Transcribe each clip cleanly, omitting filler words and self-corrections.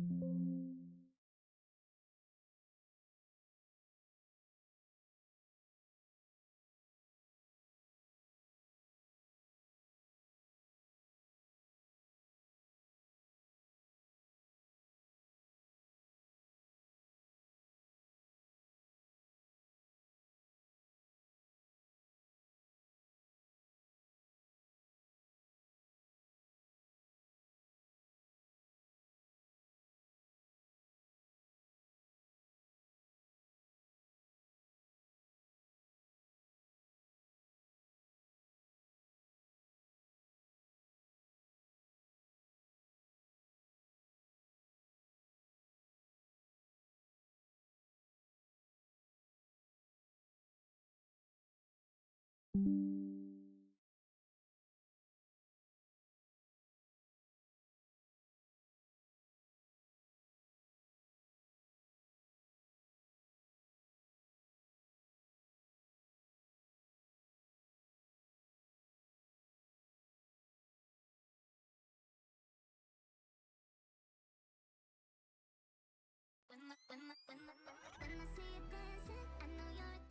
When I see you dancing, I know you're.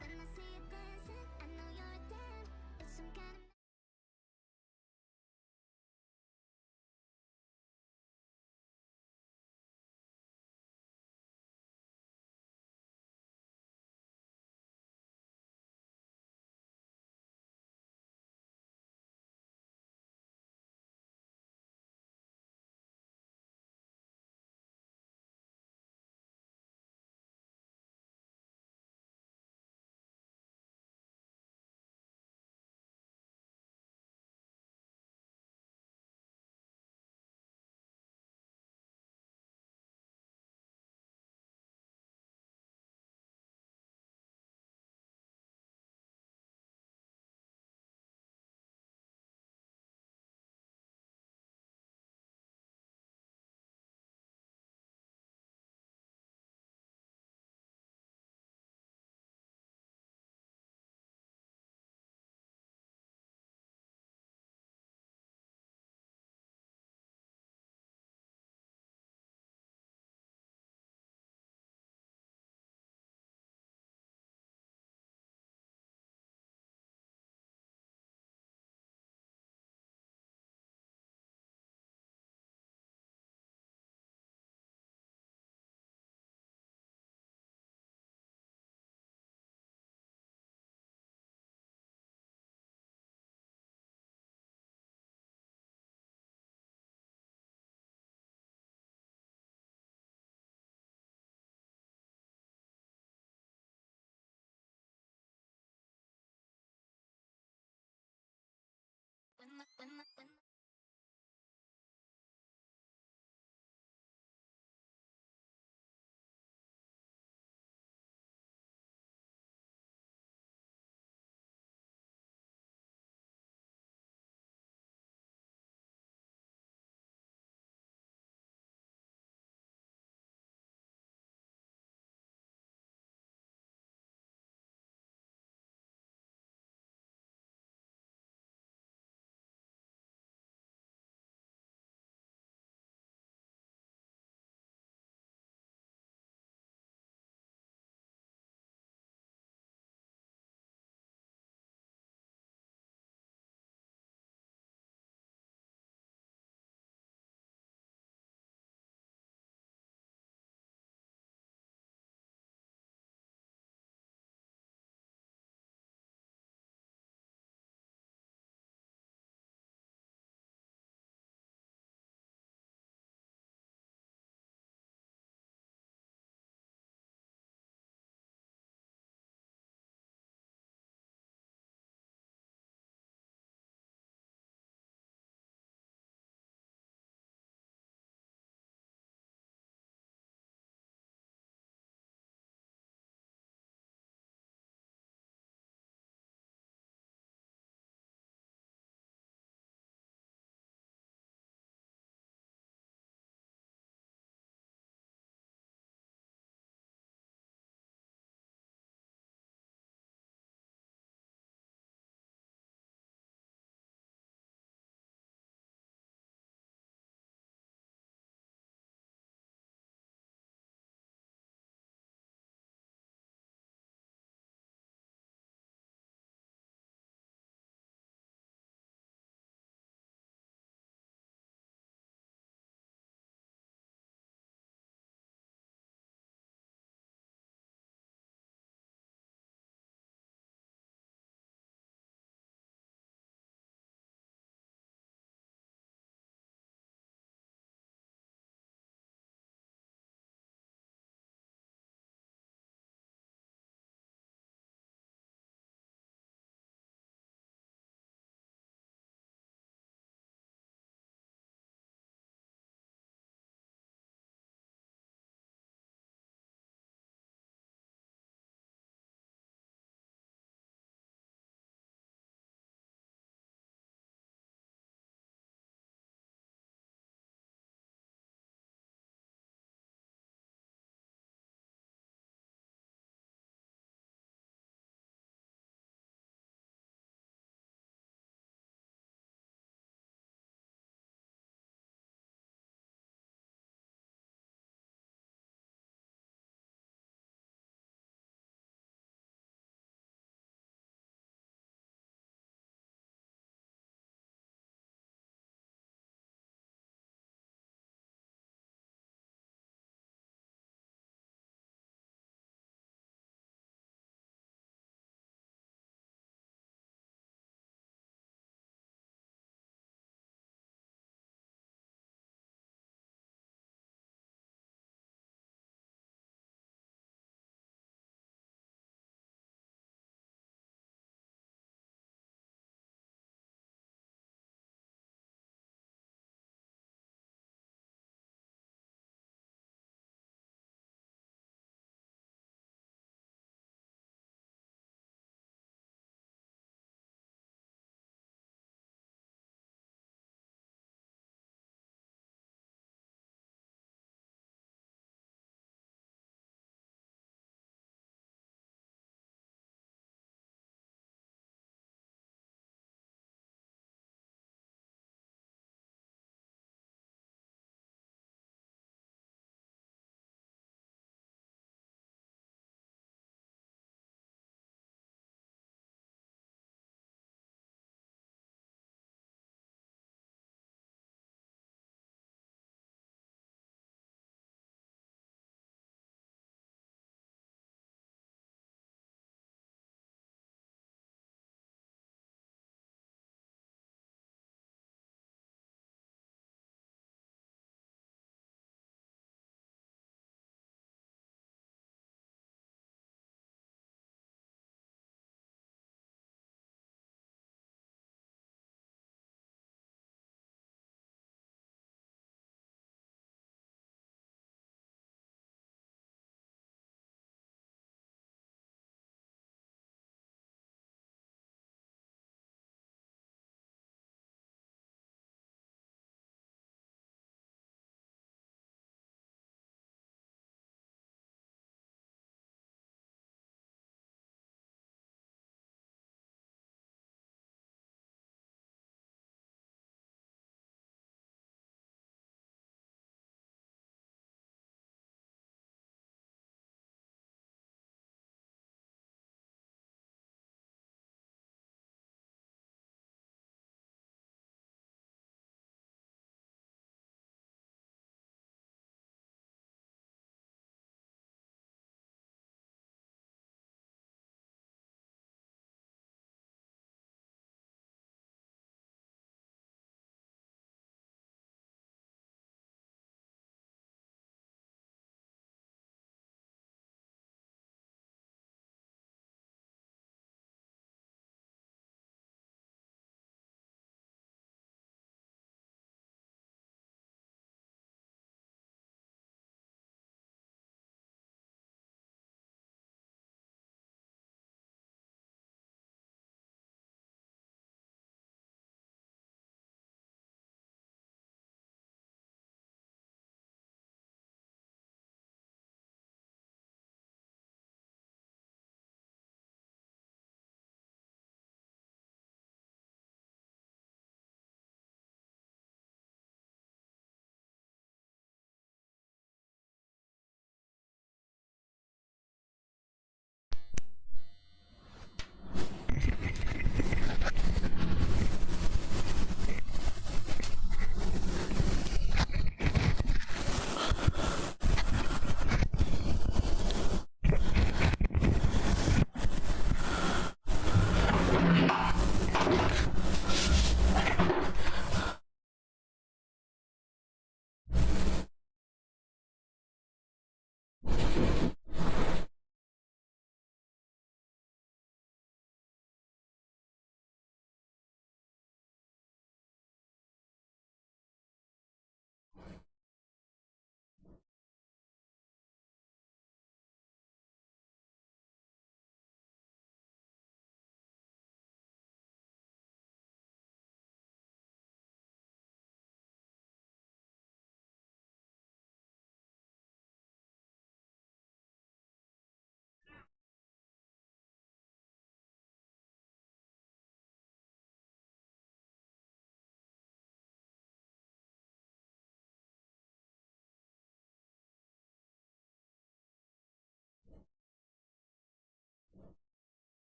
When I see you dancing, I know you're a damn. It's some kind of.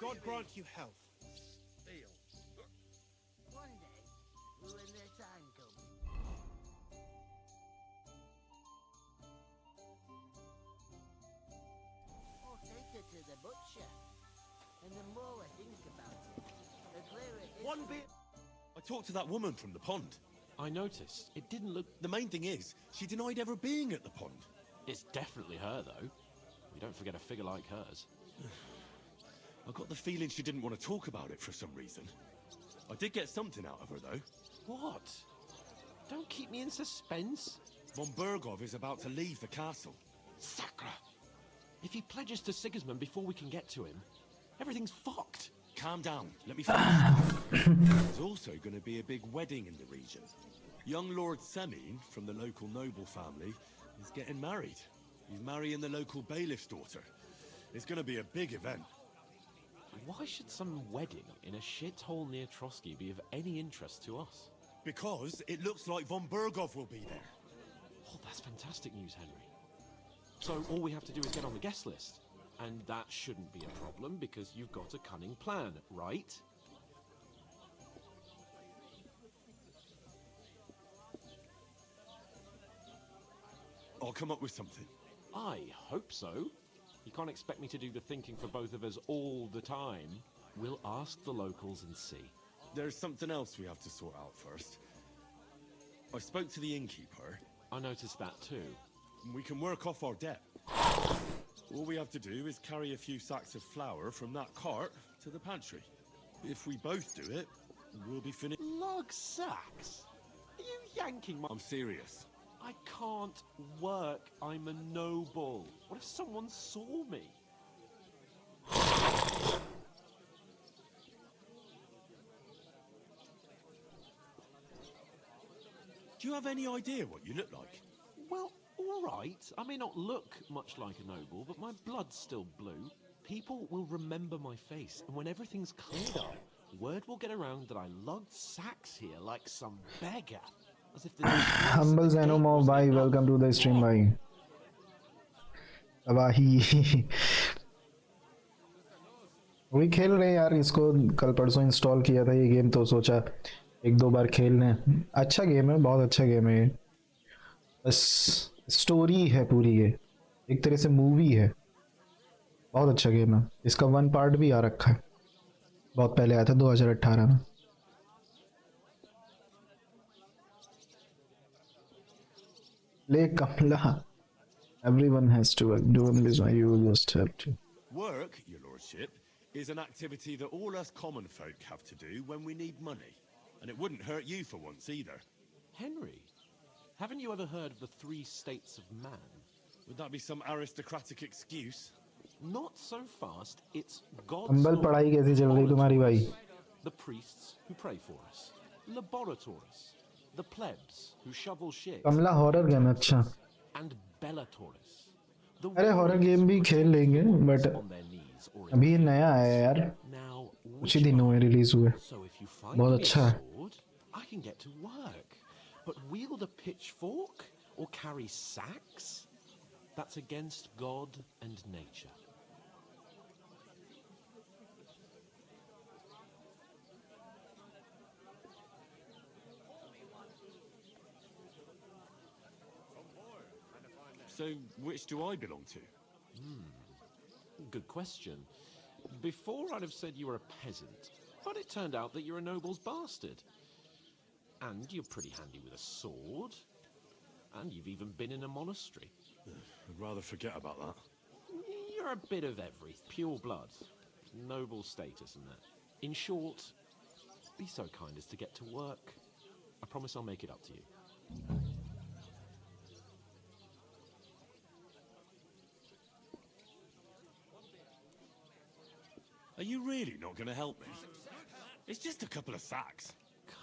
God grant you health. One day, when their time comes. I'll take her to the butcher. And the more I think about it, the clearer it is. One bit. I talked to that woman from the pond. I noticed. It didn't look... The main thing is, she denied ever being at the pond. It's definitely her, though. We don't forget a figure like hers. I got the feeling she didn't want to talk about it for some reason. I did get something out of her, though. What? Don't keep me in suspense. Von Bergov is about to leave the castle. Sacre! If he pledges to Sigismund before we can get to him, everything's fucked. Calm down. Let me finish. There's also going to be a big wedding in the region. Young Lord Semin, from the local noble family, is getting married. He's marrying the local bailiff's daughter. It's going to be a big event. Why should some wedding in a shithole near Trotsky be of any interest to us? Because it looks like Von Bergov will be there. Oh, that's fantastic news, Henry. So all we have to do is get on the guest list. And that shouldn't be a problem because you've got a cunning plan, right? I'll come up with something. I hope so. You can't expect me to do the thinking for both of us all the time. We'll ask the locals and see. There's something else we have to sort out first. I spoke to the innkeeper. I noticed that too. We can work off our debt. All we have to do is carry a few sacks of flour from that cart to the pantry. If we both do it, we'll be finished. Lug sacks? Are you yanking my... I'm serious. I can't work. I'm a noble. What if someone saw me? Do you have any idea what you look like? Well, all right. I may not look much like a noble, but my blood's still blue. People will remember my face, and when everything's cleared up, word will get around that I lugged sacks here like some beggar. As if the Humble Xenomorph, bhai, welcome to the stream, bhai. तबाही वही खेल रहे हैं यार, इसको कल परसों install किया था ये गेम, तो सोचा एक दो बार खेल लें। अच्छा गेम है, बहुत अच्छा गेम है। बस स्टोरी है पूरी, ये एक तरह से मूवी है। बहुत अच्छा गेम है। इसका 1 पार्ट भी आ रखा है, बहुत पहले आया था 2018 में। ले कमला, everyone has to work. Doing this, why you just have to. Work, your lordship, is an activity that all us common folk have to do when we need money. And it wouldn't hurt you for once either. Henry, haven't you ever heard of the 3 states of man? Would that be some aristocratic excuse? Not so fast. It's God's अंबल law. पढ़ाई कैसी चल रही तुम्हारी भाई? The priests who pray for us, laboratories, the plebs who shovel shit, Kamla horror game है, अच्छा। and bellatories. The अरे हॉरर गेम भी खेल लेंगे, but on their knees or in अभी ये नया आया है यार, now कुछ ही दिनों में रिलीज हुए। so if you find बहुत me a अच्छा है। sword, I can get to work. But wield a pitchfork or carry sacks? That's against God and nature. So, which do I belong to? Good question. Before I'd have said you were a peasant, But it turned out that you're a noble's bastard. And you're pretty handy with a sword. And you've even been in a monastery. I'd rather forget about that. You're a bit of everything. Pure blood. Noble status and that. In short, be so kind as to get to work. I promise I'll make it up to you. Are you really not going to help me? It's just a couple of sacks.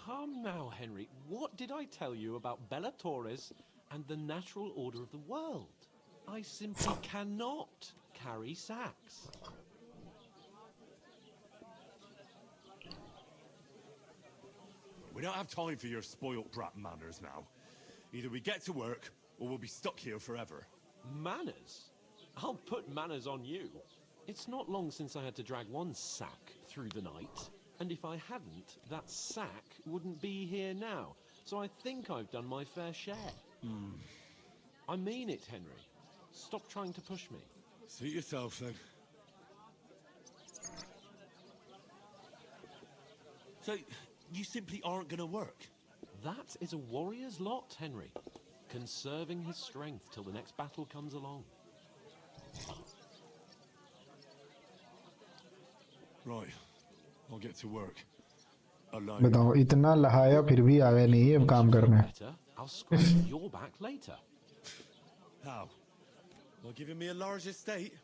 Come now, Henry. What did I tell you about Bella Torres and the natural order of the world? I simply cannot carry sacks. We don't have time for your spoilt brat manners now. Either we get to work, or we'll be stuck here forever. Manners? I'll put manners on you. It's not long since I had to drag one sack through the night. And if I hadn't, that sack wouldn't be here now. So I think I've done my fair share. I mean it, Henry. Stop trying to push me. Suit yourself, then. So, you simply aren't going to work? That is a warrior's lot, Henry. Conserving his strength till the next battle comes along. Right. I'll get to work. Alone. बताओ इतना लहाया फिर भी आ गए नहीं अब काम करने. Better, I'll scratch your back later. How? Well, giving me a large estate?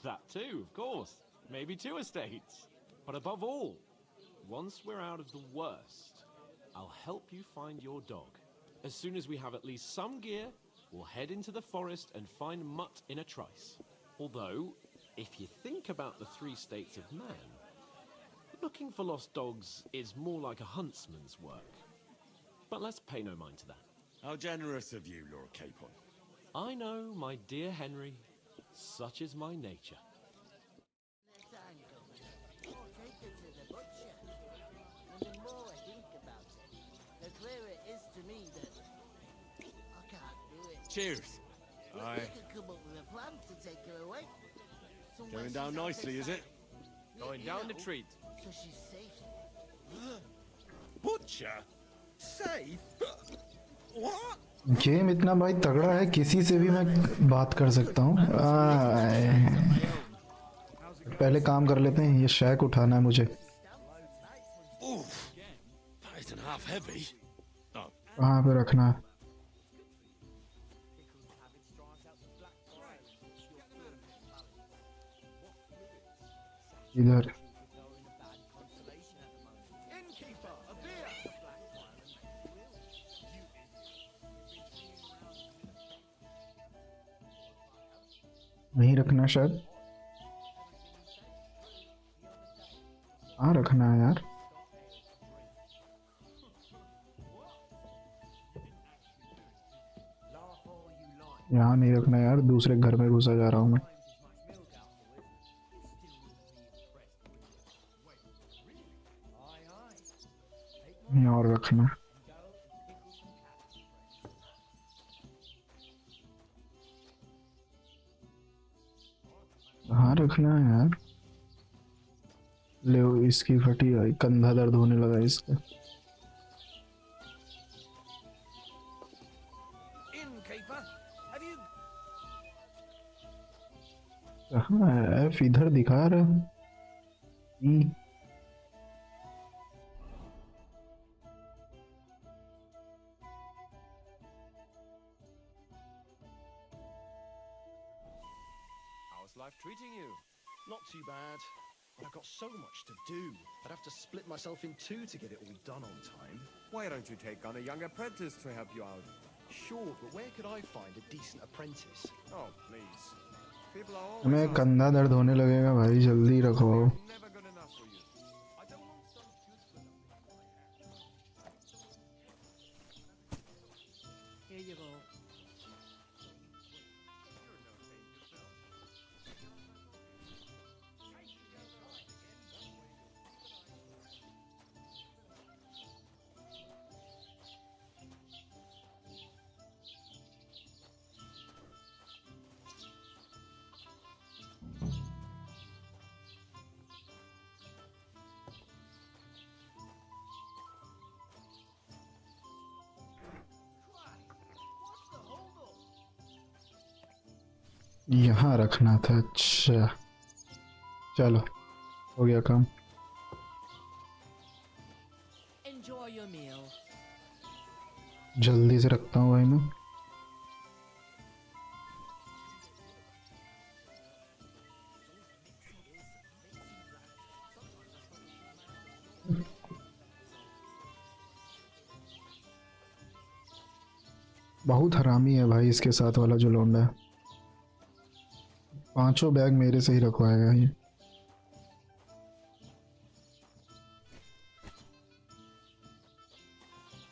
That too, of course. Maybe 2 estates. But above all, once we're out of the worst, I'll help you find your dog. As soon as we have at least some gear, we'll head into the forest and find Mutt in a trice. Although, if you think about the 3 states of man, looking for lost dogs is more like a huntsman's work. But let's pay no mind to that. How generous of you, Lord Capon. I know, my dear Henry, such is my nature. The time comes, I'll take her to the butcher. And the more I think about it, the clearer it is to me that I can't do it. Cheers. We Aye. could come up with a plan to take her away. Somewhere Going she's down out nicely, is of it? sight. Going You down the know, treat. So she's safe. Butcher? Safe? What? Game इतना भाई तगड़ा है किसी से भी मैं बात कर सकता हूँ. पहले काम कर लेते हैं. ये शैक उठाना है मुझे. Oof. That isn't half heavy. Oh, कहाँ पे रखना है? इधर. Innkeeper, a beer! नहीं रखना शायद. कहाँ रखना है यार? यहाँ नहीं रखना यार. दूसरे घर में घुसा जा रहा हूँ मैं. नहीं और रखना. हाँ रखना है यार. ले इसकी फटी आई. कंधा दर्द होने लगा इसका. Innkeeper, have you... कहाँ है? एफ इधर दिखा रहा है. How's life treating you? Not too bad. But I've got so much to do. I'd have to split myself in 2 to get it all done on time. Why don't you take on a young apprentice to help you out? Sure, but where could I find a decent apprentice? Oh, please. People are always हमें asking. कंधा दर्द होने लगेगा भाई. जल्दी रखो. Never good enough for you. I don't want some good Here you go. यहाँ रखना था। अच्छा चलो हो गया काम। Enjoy your meal. जल्दी से रखता हूँ भाई मैं। बहुत हरामी है भाई इसके साथ वाला जो लौंडा है। 5 बैग मेरे से ही रखवाएगा ये।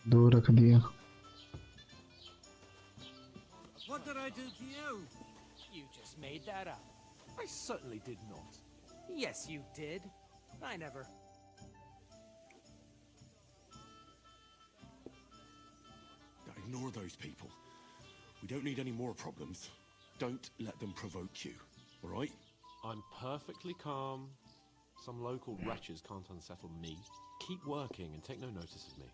दो रख दिया। What did I do to you? You just made that up. I certainly did not. Yes, you did. I never. Ignore those people. We don't need any more problems. Don't let them provoke you, all right? I'm perfectly calm. Some local wretches can't unsettle me. Keep working and take no notice of me.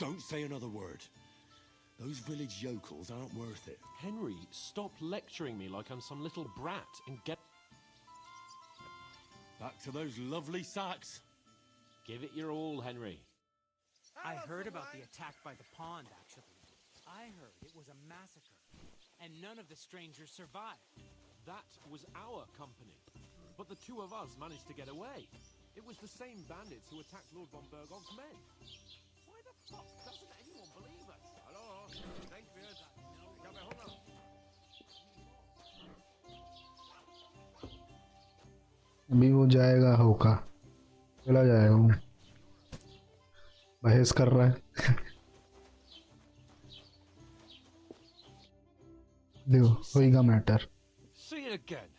Don't say another word. Those village yokels aren't worth it. Henry, stop lecturing me like I'm some little brat and get... Back to those lovely sacks. Give it your all, Henry. I heard about the attack by the pond, actually. I heard it was a massacre, and none of the strangers survived. That was our company. But the two of us managed to get away. It was the same bandits who attacked Lord von Bergov's men. Why the fuck doesn't anyone believe us? Hallo, Denkwirt. Ich habe Hunger. अभी वो जाएगा होका, चला जाएगा वो। बहस कर रहा है। देखो होएगा matter. See it again.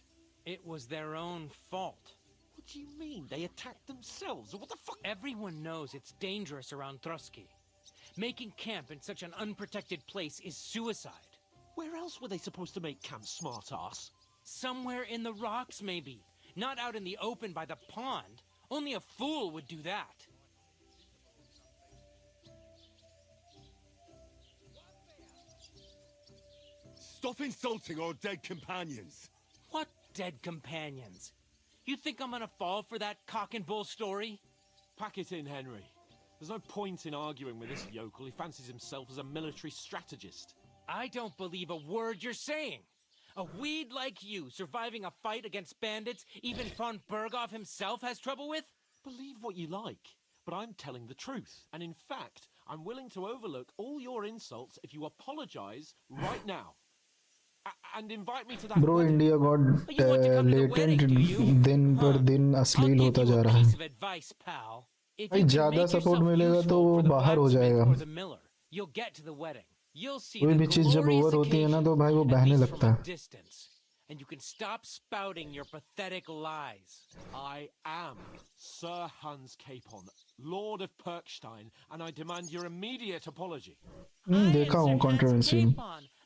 It was their own fault. What do you mean? They attacked themselves? What the fuck? Everyone knows it's dangerous around Trotsky. Making camp in such an unprotected place is suicide. Where else were they supposed to make camp, smart-ass? Somewhere in the rocks, maybe. Not out in the open by the pond. Only a fool would do that. Stop insulting our dead companions. What dead companions? You think I'm gonna fall for that cock and bull story? Pack it in, Henry. There's no point in arguing with this yokel. He fancies himself as a military strategist. I don't believe a word you're saying. A weed like you surviving a fight against bandits even von Berghoff himself has trouble with? Believe what you like, but I'm telling the truth. And in fact, I'm willing to overlook all your insults if you apologize right now. And invite me to that bro wedding. India God latent दिन पर दिन अश्लील होता जा रहा है। भाई ज्यादा सपोर्ट मिलेगा तो वो बाहर हो जाएगा। कोई भी चीज जब ओवर होती है ना तो भाई वो बहने लगता है। And you can stop spouting your pathetic lies. I am Sir Hans Capon, Lord of Perkstein, and I demand your immediate apology. देखा हूँ controversy.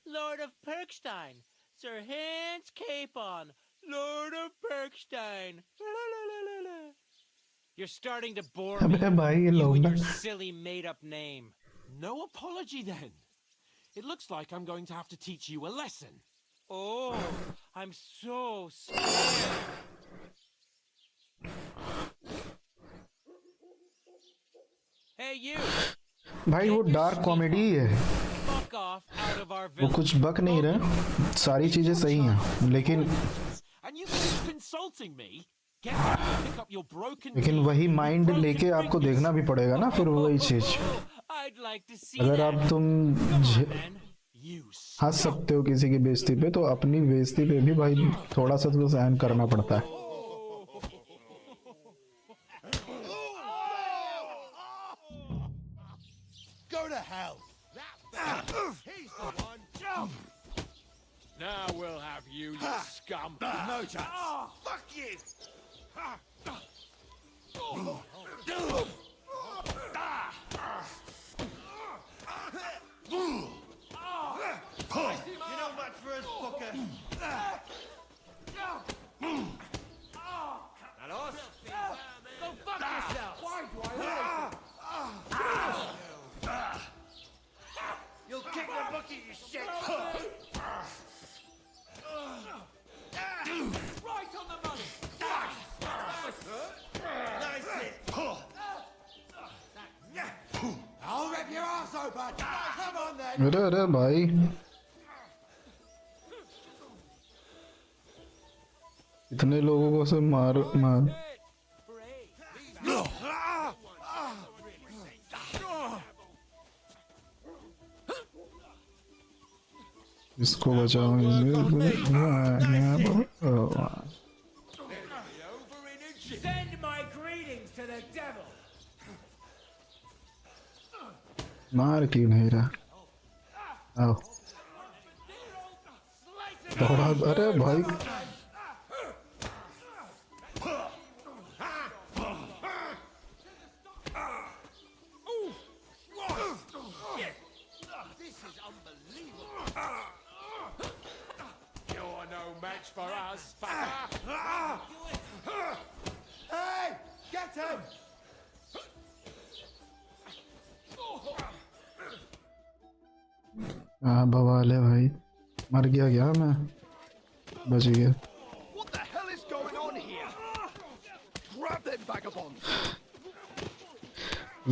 Lord of Perkstein, Sir Hans Capon, Lord of Perkstein. You're starting to bore me. अबे भाई ये You and लौंडा। your silly made-up name. No apology then. It looks like I'm going to have to teach you a lesson. Oh, I'm so scared. Hey, you! भाई वो dark comedy है। Fuck off out of our वो village. कुछ बक नहीं रहा, सारी चीजें सही हैं, लेकिन And you keep insulting me? Get up and pick up your broken लेकिन वही माइंड लेके आपको देखना भी पड़ेगा ना फिर वही चीज। I'd like to see अगर that. आप तुम Man. You हंस सकते हो किसी की बेइज्जती पे तो अपनी बेइज्जती पे भी भाई थोड़ा सा तो सहन करना पड़ता है। Go to hell! He's the one! Now we'll have you, you scum. No chance! Fuck you! You're not much for us, fucker! Go fuck yourself. Why do I अरे अरे भाई इतने लोगों को से मार मार इसको बचाओ Send my greetings to the devil. मार क्यों नहीं रहा आओ दौड़ा अरे भाई This is unbelievable. You're no match for us, fucker. Hey! Get him! हाँ बवाल है भाई मर गया क्या मैं बच गया What the hell is going on here? Grab them vagabonds!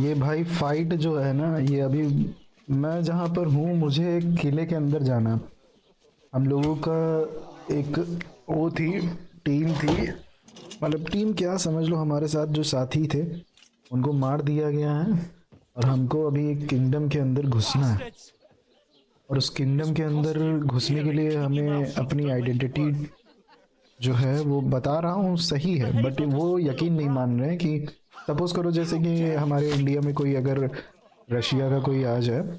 ये भाई फाइट जो है ना ये अभी मैं जहाँ पर हूँ मुझे एक किले के अंदर जाना हम लोगों का एक वो थी टीम थी मतलब टीम क्या समझ लो हमारे साथ जो साथी थे उनको मार दिया गया है और हमको अभी एक किंगडम के अंदर घुसना है और उस किंगडम के अंदर घुसने के लिए हमें अपनी आइडेंटिटी जो है वो बता रहा हूँ सही है बट वो यकीन नहीं मान रहे कि सपोज करो जैसे कि हमारे इंडिया में कोई अगर रशिया का कोई आ जाए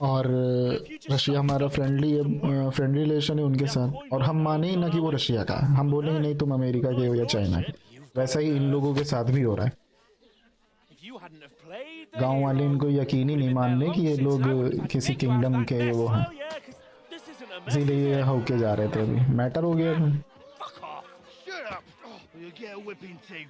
और रशिया हमारा फ्रेंडली रिलेशन है उनके साथ और हम माने ही ना कि वो रशिया का है हम बोलेंगे नहीं तुम अमेरिका के हो या चाइना के वैसा ही इन लोगों के साथ भी हो रहा है गांव वाले इनको यकीन ही नहीं मान रहे कि ये लोग किसी किंगडम के वो हैं इसीलिए ये होके जा रहे थे अभी मैटर हो गया था Fuck off! Shut up! Or you'll get a whipping too.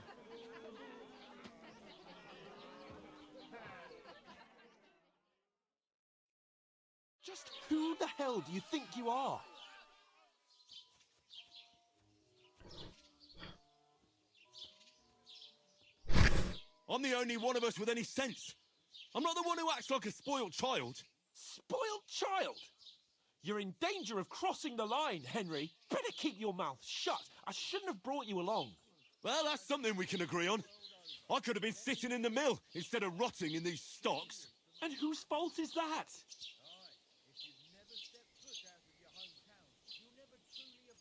Just who the hell do you think you are? I'm the only one of us with any sense. I'm not the one who acts like a spoiled child. Spoiled child? You're in danger of crossing the line, Henry. Better keep your mouth shut. I shouldn't have brought you along. Well, that's something we can agree on. I could have been sitting in the mill instead of rotting in these stocks. And whose fault is that?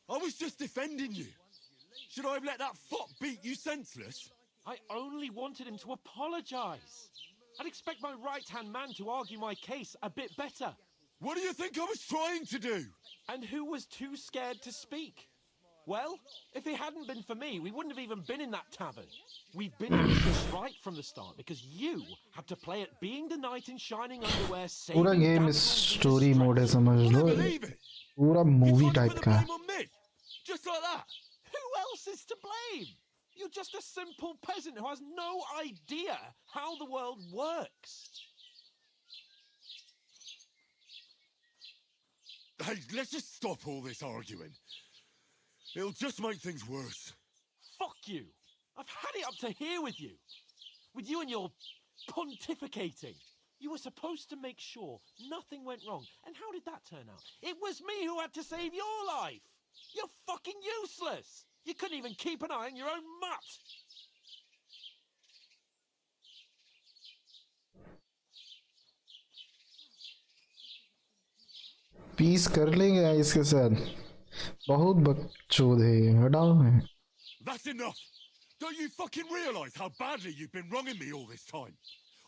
I was just defending you. Should I have let that fop beat you senseless? I only wanted him to apologize. I'd expect my right-hand man to argue my case a bit better. What do you think I was trying to do? And who was too scared to speak? Well, if it hadn't been for me, we wouldn't have even been in that tavern. We've been in this right from the start because you had to play at being the knight in shining underwear. पूरा game story mode है समझ लो पूरा movie type का है Just like that. Who else is to blame? You're just a simple peasant who has no idea how the world works. Hey, let's just stop all this arguing. It'll just make things worse. Fuck you. I've had it up to here with you. With you and your pontificating. You were supposed to make sure nothing went wrong. And how did that turn out? It was me who had to save your life. You're fucking useless. You couldn't even keep an eye on your own mutt. Peace कर लेंगे इसके साथ बहुत बकचोद है ये हटाओ है That's enough. Don't you fucking realise how badly you've been wronging me all this time?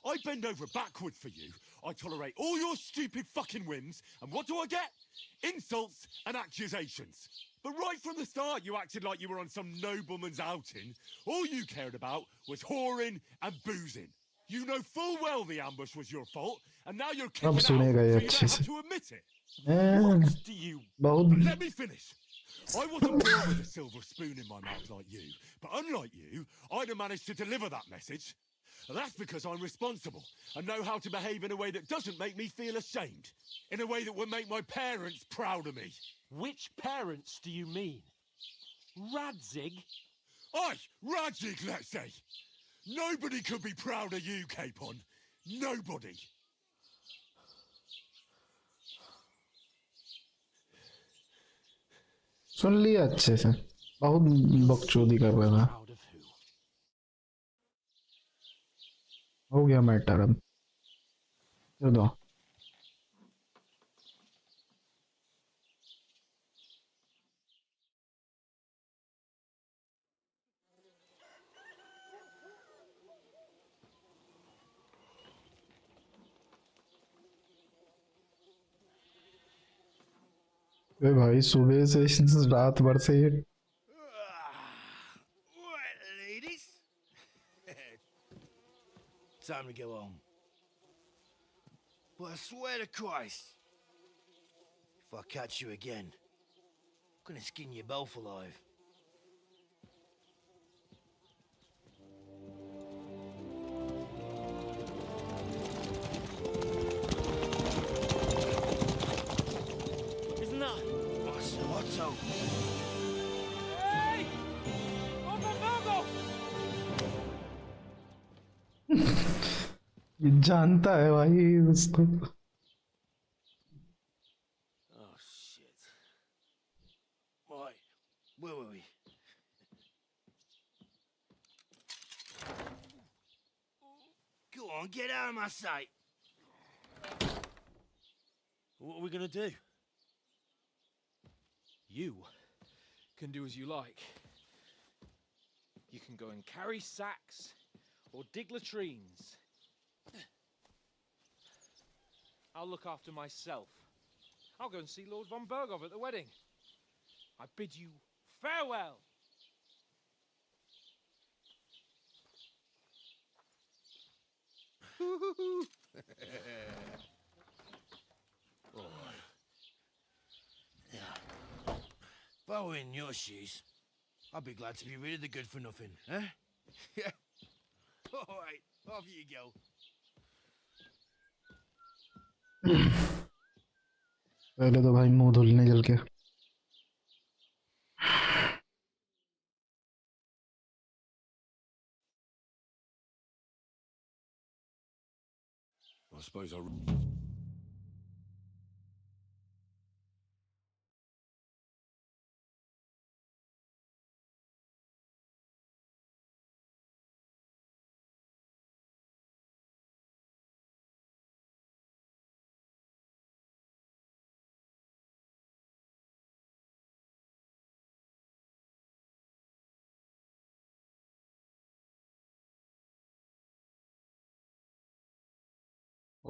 I bend over backward for you. I tolerate all your stupid fucking whims. And what do I get? Insults and accusations. But right from the start, you acted like you were on some nobleman's outing. All you cared about was whoring and boozing. You know full well the ambush was your fault. And now you're kicking out, so you don't have to admit it. What do you... बहुत Let me finish. I wasn't born with a silver spoon in my mouth like you, but unlike you, I'd have managed to deliver that message. That's because I'm responsible and know how to behave in a way that doesn't make me feel ashamed, in a way that would make my parents proud of me. Which parents do you mean? Radzig? Aye, Radzig, let's say. Nobody could be proud of you, Capon. Nobody. सुन लिया अच्छे से, बहुत बकचोदी कर रहा था। Proud of who? हो गया मैटर अब, ये दो। अरे भाई सुबह से रात भर से ये Right, ladies. Time to go home. But I swear to Christ, if I catch you again, I'm gonna skin you both alive. Isn't that? What's the motto? Hey! Open ये जानता है भाई उसको। Oh shit. Right, where were we? Go on, get out of my sight. What are we gonna do? You can do as you like. You can go and carry sacks or dig latrines. I'll look after myself. I'll go and see Lord von Bergov at the wedding. I bid you farewell. If I were in your shoes, I'd be glad to be rid of the good for nothing, eh? Yeah. All right, off you go. पहले तो भाई मुंह धुलने चल के। I suppose I...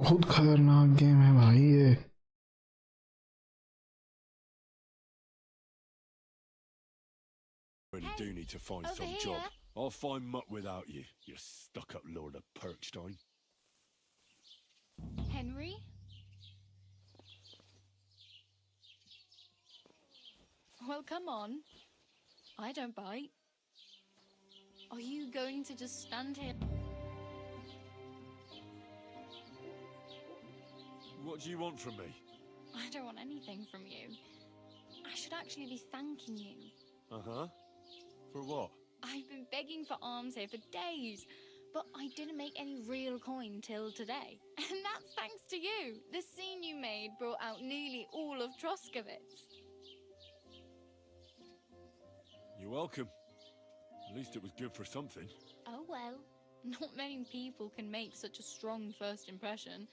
बहुत खतरनाक game है भाई ये। really do need to find over some here. job. I'll find muck without you, you stuck-up Lord of Perkstein. Henry? Well, come on. I don't bite. Are you going to just stand here? What do you want from me? I don't want anything from you. I should actually be thanking you. Uh-huh. For what? I've been begging for alms here for days, but I didn't make any real coin till today. And that's thanks to you. The scene you made brought out nearly all of Troskowitz. You're welcome. At least it was good for something. Oh well, not many people can make such a strong first impression.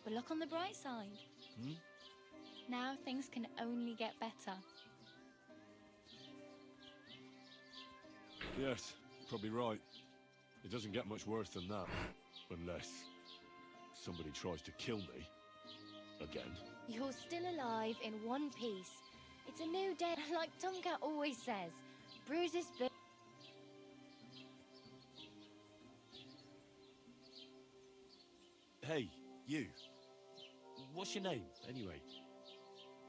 But look on the bright side. Hmm? Now things can only get better. Yes, you're probably right. It doesn't get much worse than that. Unless somebody tries to kill me. Again. You're still alive in one piece. It's a new day, like Tonka always says. Bruises, but Hey, you. What's your name, anyway?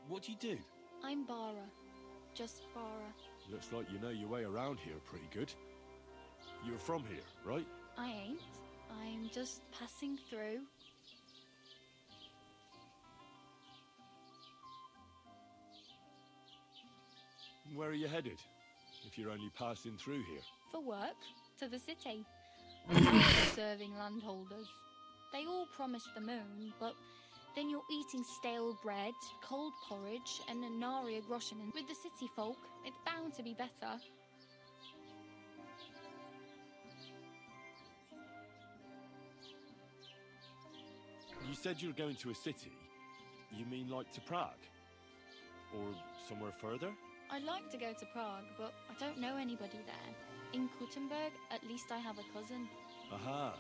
What do you do? I'm Bara. Just Bara. Looks like you know your way around here pretty good. You're from here, right? I ain't. I'm just passing through. Where are you headed? If you're only passing through here. For work, to the city. I'm serving landholders. They all promised the moon, but Then you're eating stale bread, cold porridge, and a naria groschen. And with the city folk, it's bound to be better. You said you're going to a city. You mean like to Prague? Or somewhere further? I'd like to go to Prague, but I don't know anybody there. In Kuttenberg, at least I have a cousin. Aha.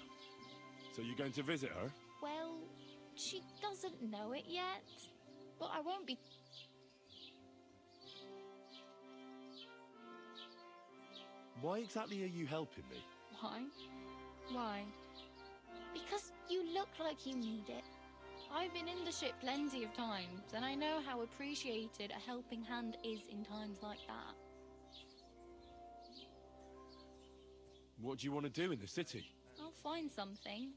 So you're going to visit her? Well, she doesn't know it yet, but I won't be... Why exactly are you helping me? Why? Why? Because you look like you need it. I've been in the ship plenty of times, and I know how appreciated a helping hand is in times like that. What do you want to do in the city? I'll find something.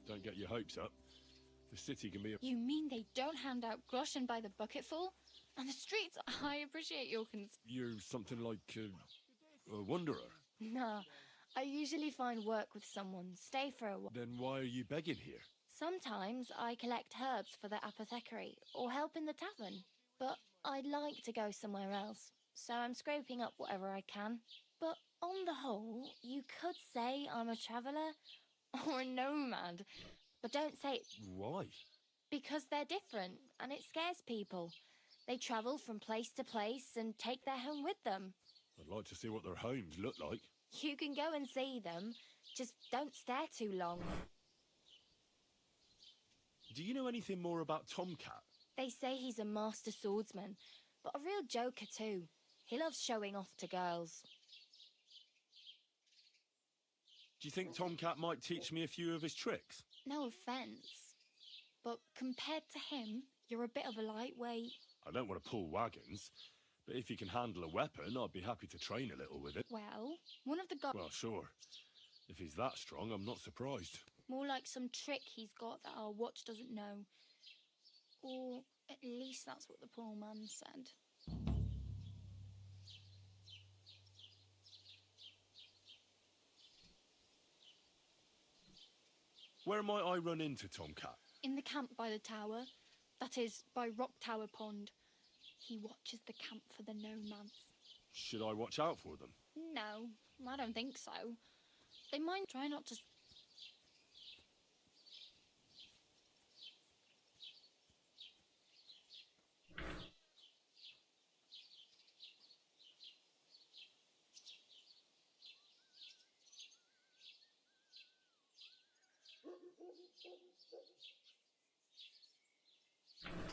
Don't get your hopes up. The city can be a... You mean they don't hand out groschen by the bucketful? And the streets, I appreciate your You're something like a wanderer. Nah, I usually find work with someone, stay for a while. Then why are you begging here? Sometimes I collect herbs for the apothecary or help in the tavern. But I'd like to go somewhere else, so I'm scraping up whatever I can. But on the whole, you could say I'm a traveller or a nomad. But don't say it. Why? Because they're different and it scares people. They travel from place to place and take their home with them. I'd like to see what their homes look like. You can go and see them, just don't stare too long. Do you know anything more about Tomcat? They say he's a master swordsman, but a real joker too. He loves showing off to girls. Do you think Tomcat might teach me a few of his tricks? No offence, but compared to him, you're a bit of a lightweight. I don't want to pull wagons, but if he can handle a weapon, I'd be happy to train a little with it. Well, one of the guys... Well, sure. If he's that strong, I'm not surprised. More like some trick he's got that our watch doesn't know. Or at least that's what the poor man said. Where might I run into Tomcat? In the camp by the tower. That is, by Rock Tower Pond. He watches the camp for the nomads. Should I watch out for them? No, I don't think so. They might try not to...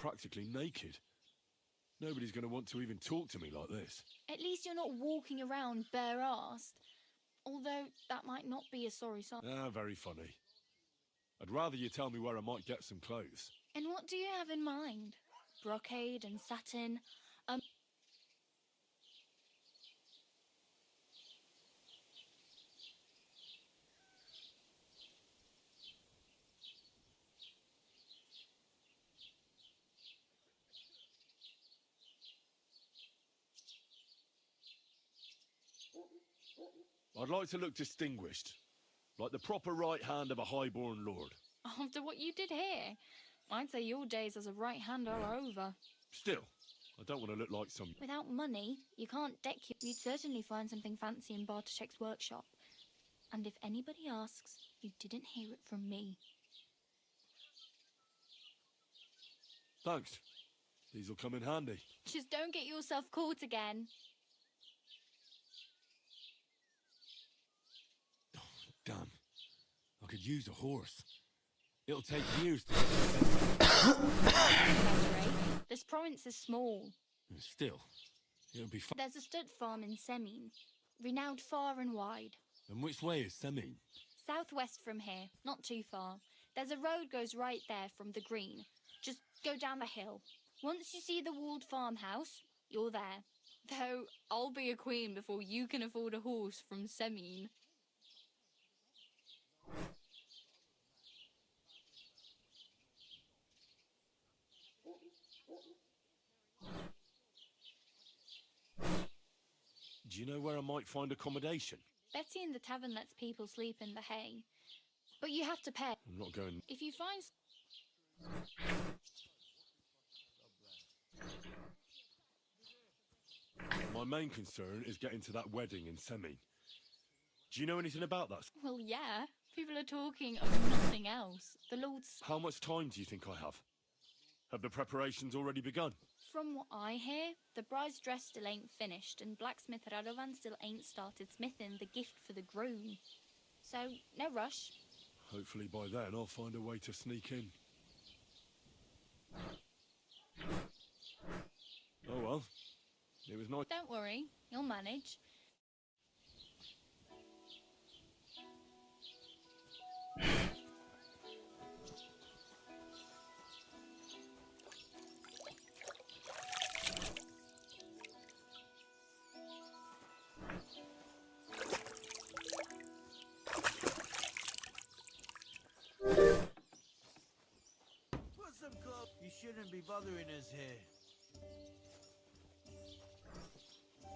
Practically naked. Nobody's going to want to even talk to me like this. At least you're not walking around bare-assed. Although that might not be a sorry sign. Ah, very funny. I'd rather you tell me where I might get some clothes. And what do you have in mind? Brocade and satin? I'd like to look distinguished. Like the proper right hand of a highborn lord. After what you did here, I'd say your days as a right hand are over. Still, I don't want to look like some... Without money, you can't deck you. You'd certainly find something fancy in Bartoszek's workshop. And if anybody asks, you didn't hear it from me. Thanks. These will come in handy. Just don't get yourself caught again. Damn. I could use a horse. It'll take years to... This province is small. Still, it'll be fun. There's a stud farm in Semin, renowned far and wide. And which way is Semin? Southwest from here, not too far. There's a road goes right there from the green. Just go down the hill. Once you see the walled farmhouse, you're there. Though, I'll be a queen before you can afford a horse from Semin. Do you know where I might find accommodation? Betty in the tavern lets people sleep in the hay. But you have to pay. I'm not going... If you find... My main concern is getting to that wedding in Semin. Do you know anything about that? Well, yeah. People are talking of nothing else. The Lord's... How much time do you think I have? Have the preparations already begun? From what I hear, the bride's dress still ain't finished, and blacksmith Radovan still ain't started smithing the gift for the groom. So, no rush. Hopefully by then I'll find a way to sneak in. Oh well. It was nice. Don't worry, you'll manage. Put some clothes. You shouldn't be bothering us here.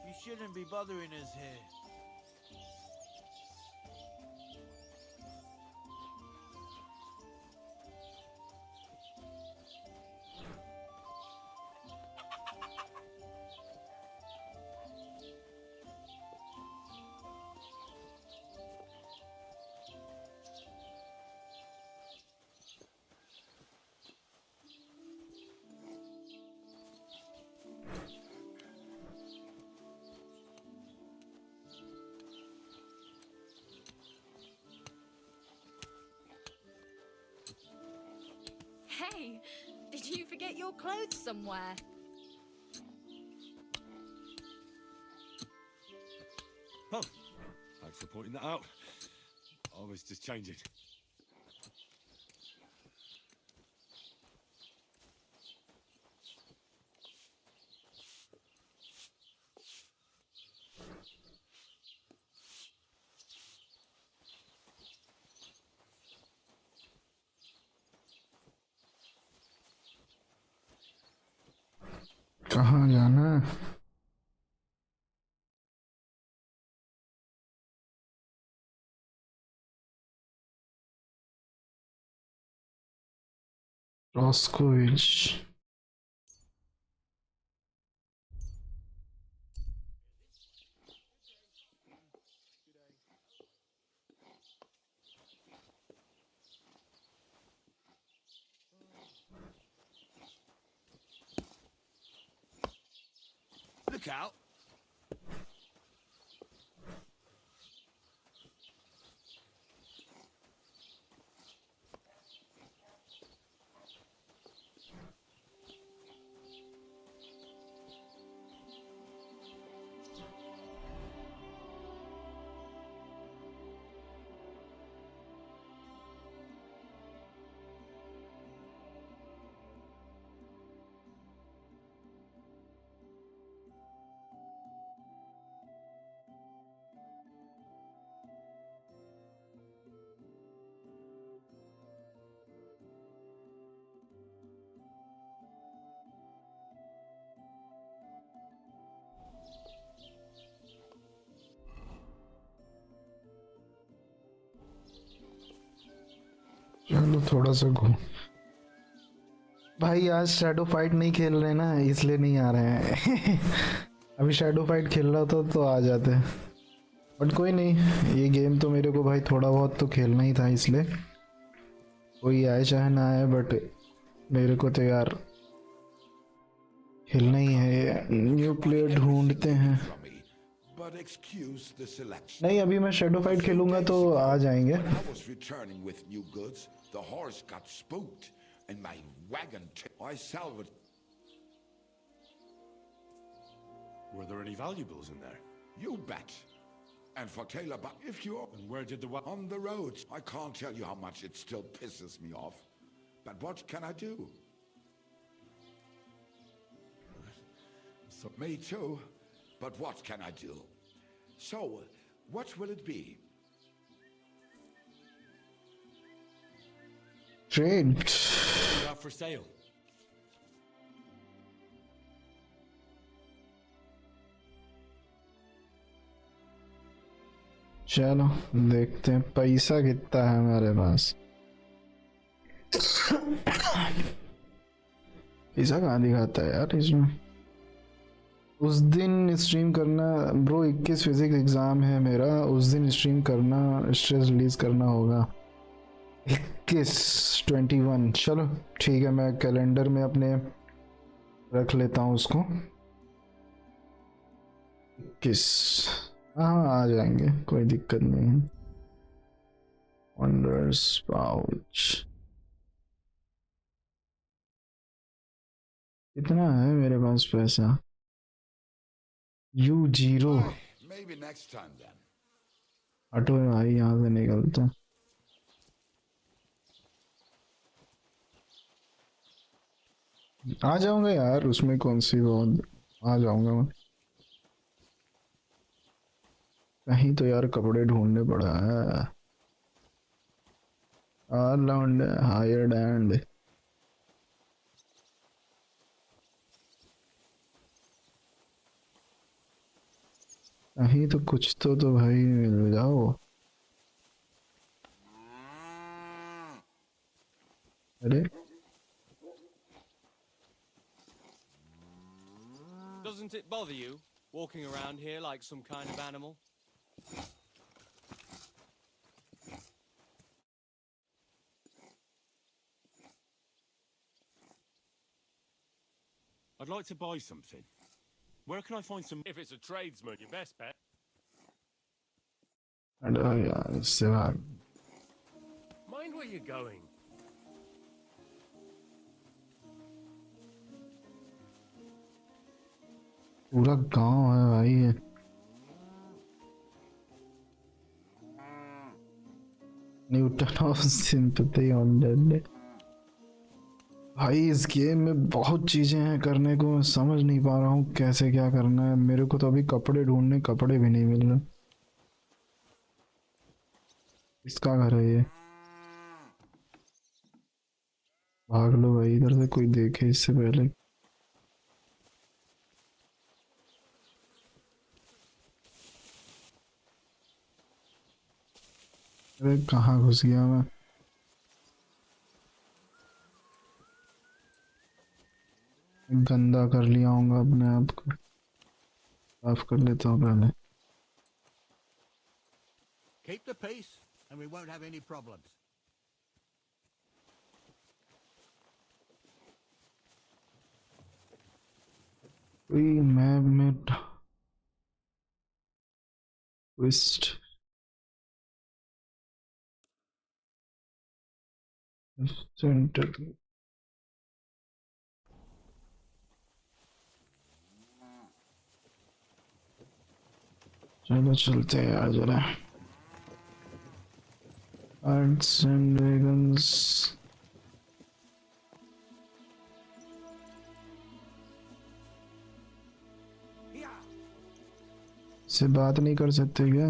You shouldn't be bothering us here. Hey, did you forget your clothes somewhere? Oh, thanks for pointing that out. I was just changing. कहाँ जाना है? Roscoe. Look out. चलो थोड़ा सा घूम। भाई आज shadow fight नहीं खेल रहे ना, इसलिए नहीं आ रहे हैं। अभी शैडो फाइट खेल रहा था तो आ जाते। बट कोई नहीं, ये गेम तो मेरे को भाई थोड़ा बहुत तो खेलना ही था, इसलिए कोई आए चाहे ना आए, बट मेरे को तो यार खेलना ही है। न्यू प्लेयर ढूंढते हैं। But excuse the selection. नहीं, अभी मैं शैडो फाइट खेलूंगा तो आ जाएंगे। When I was returning with new goods, the horse got spooked, and my wagon. I salvaged. Were there any valuables in there? You bet. And for Taylor, but if you're And where did the on the roads, I can't tell you how much it still pisses me off. But what can I do? So, Me too. But what can I do? So, what will it be? Trade out for sale. चलो देखते हैं पैसा कितना है हमारे पास। पैसा कहाँ दिखाता है यार इसमें? उस दिन स्ट्रीम करना ब्रो, 21 फिजिक्स एग्जाम है मेरा, उस दिन स्ट्रीम करना, स्ट्रेस रिलीज करना होगा। 21 चलो ठीक है, मैं कैलेंडर में अपने रख लेता हूँ उसको। 21 हाँ आ जाएंगे, कोई दिक्कत नहीं है। वंडर्स पाउच कितना है मेरे पास पैसा? U0 Maybe next time then. हटो भाई यहाँ से निकलते। आ जाऊंगा यार, उसमें कौन सी बहुत, आ जाऊंगा मैं। कहीं तो यार कपड़े ढूंढने पड़ा है। ऑलराउंड हायर एंड कहीं तो कुछ तो भाई मिल जाओ। अरे Doesn't it bother you walking around here like some kind of animal? I'd like to buy something. Where can I find some? If it's a tradesman, your best bet. अरे यार इससे भाग। Mind where you're going. पूरा गांव है भाई ये। Newton of sympathy on dead. भाई इस गेम में बहुत चीजें हैं करने को, मैं समझ नहीं पा रहा हूँ कैसे क्या करना है। मेरे को तो अभी कपड़े ढूंढने, कपड़े भी नहीं मिल रहे। इसका घर है ये, भाग लो भाई इधर से, कोई देखे इससे पहले। अरे कहाँ घुस गया मैं? गंदा कर लिया होगा अपने आप को, साफ कर लेता हूँ पहले। Keep the peace, and we won't have any problems. कोई मैप में ट्विस्ट सेंटर। चलो चलते हैं यार जरा। आर्ट्स एंड ड्रैगन्स से बात नहीं कर सकते क्या?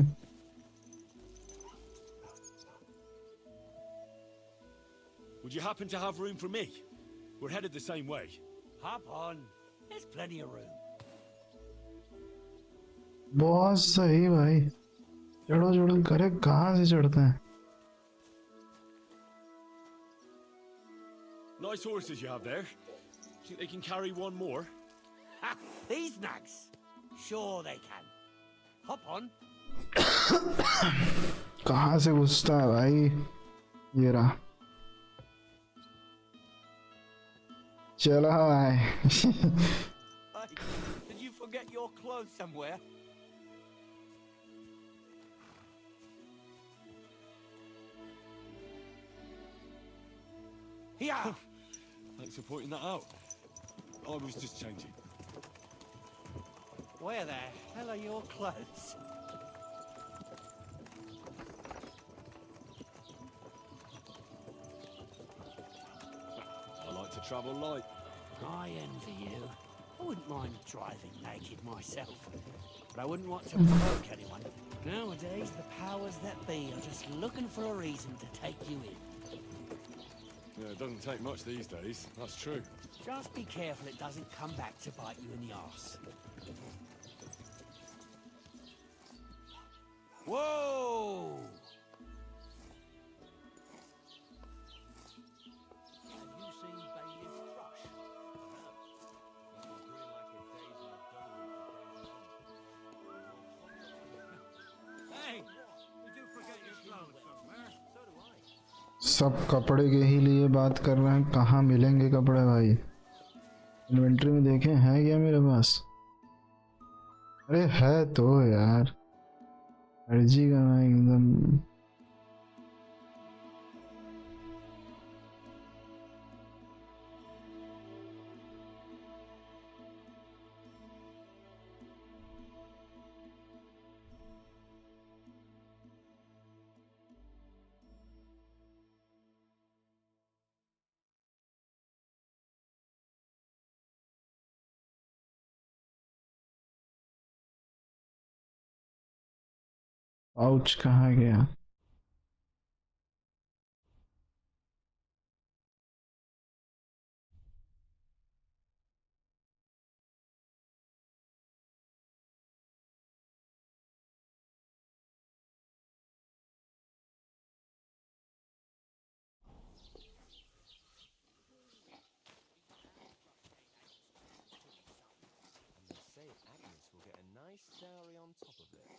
Would you happen to have room for me? We're headed the same way. Hop on. There's plenty of room. बहुत सही भाई, चढ़ो चढ़ो। करे कहाँ से चढ़ते हैं? Nice horses you have there. Think they can carry one more? Ha! These nags. Sure they can. Hop on. कहाँ से घुसता है भाई? ये रहा, चला भाई। Hey, did you forget your clothes somewhere? Here. Thanks for pointing that out. I was just changing. Where the hell are your clothes? I like to travel light. I envy you. I wouldn't mind driving naked myself, but I wouldn't want to provoke anyone. Nowadays, the powers that be are just looking for a reason to take you in. Yeah, it doesn't take much these days, that's true. Just be careful it doesn't come back to bite you in the arse. Whoa! Have you seen Bailey's thrush? No. It's grinning like a daisy of gold. सब कपड़े के ही लिए बात कर रहे हैं, कहाँ मिलेंगे कपड़े भाई? इन्वेंटरी में देखें है क्या मेरे पास? अरे है तो यार, अर्जी का मैं एकदम। पाउच कहाँ गया? Say Agnes will get a nice dowry on top of it.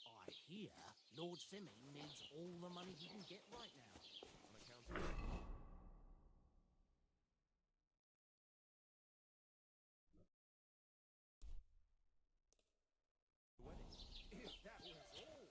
I hear Lord Simming needs all the money he can get right now. On account of... If that was all.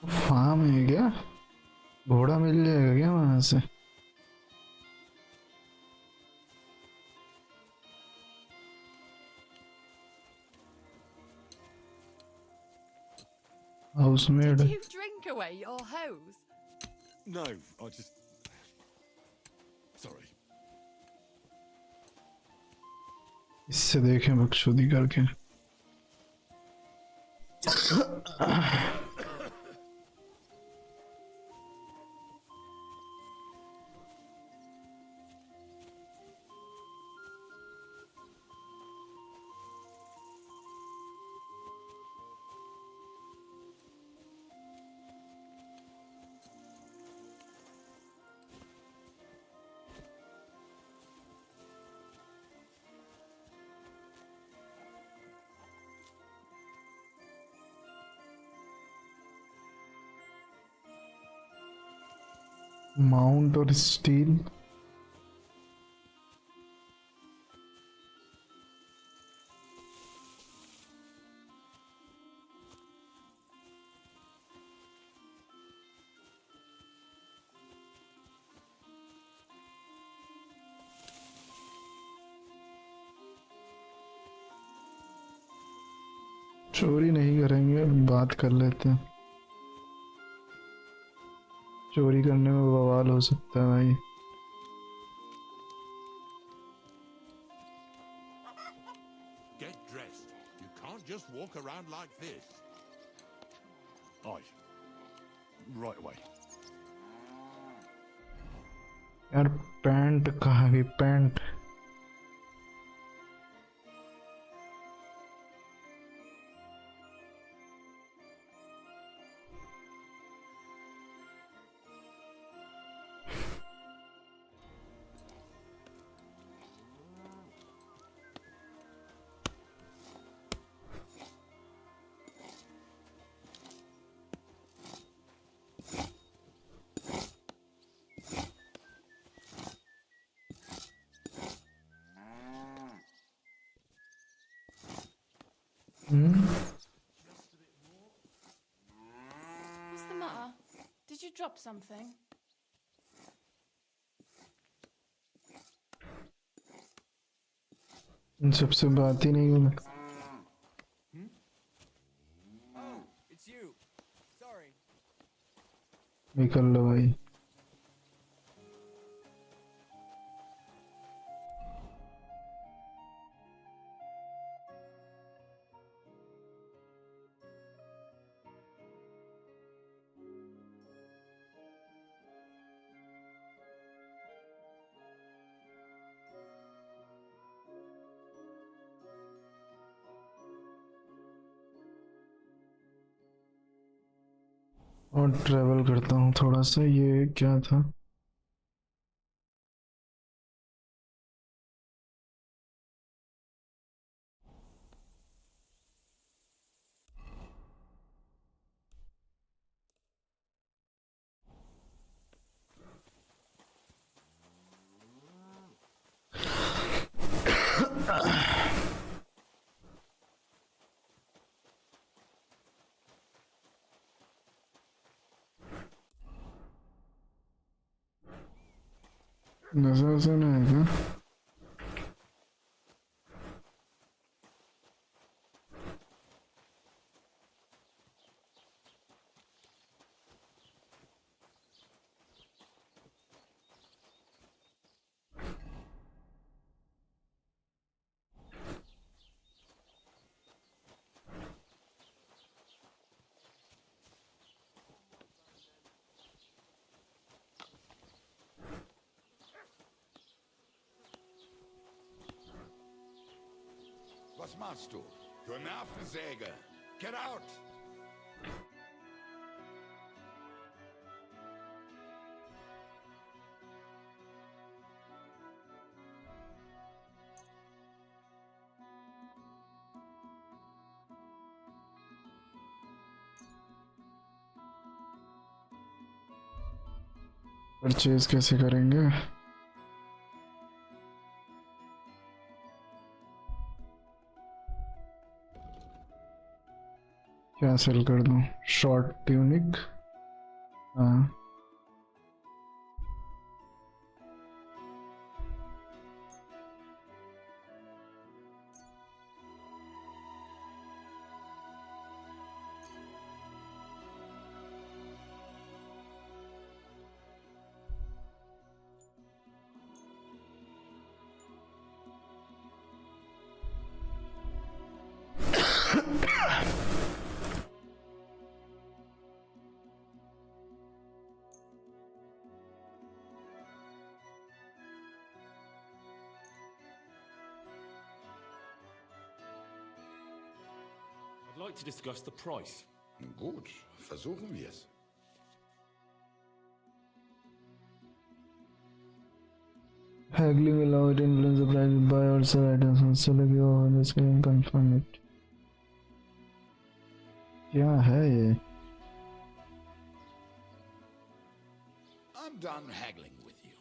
Farm है क्या? घोड़ा मिल जाएगा क्या वहां से? Housemaid? Did you drink away your hose? No, I just... Sorry. इससे देखें बकचोदी करके। माउंट और स्टील? चोरी नहीं करेंगे, बात कर लेते हैं। चोरी करने में बवाल हो सकता है भाई। Get dressed. You can't just walk around like this. Aye. Right away. यार पैंट कहाँ गई? Pant What's the matter? Did you drop something? इन सबसे बात ही नहीं होगी। Oh, it's you. Sorry. निकल लो भाई। और ट्रैवल करता हूँ थोड़ा सा। ये क्या था? नजर से नहीं है क्या? Was machst du? Du Nervensäge! Get out! Purchase कैसे करेंगे? क्या सेल कर दूं? Short tunic. हाँ, I'd like to discuss the price. Gut, versuchen wir es. haggling allow it influence the price of buy or sell items and select your on the screen and confirm it. क्या है ये? I'm done haggling with you.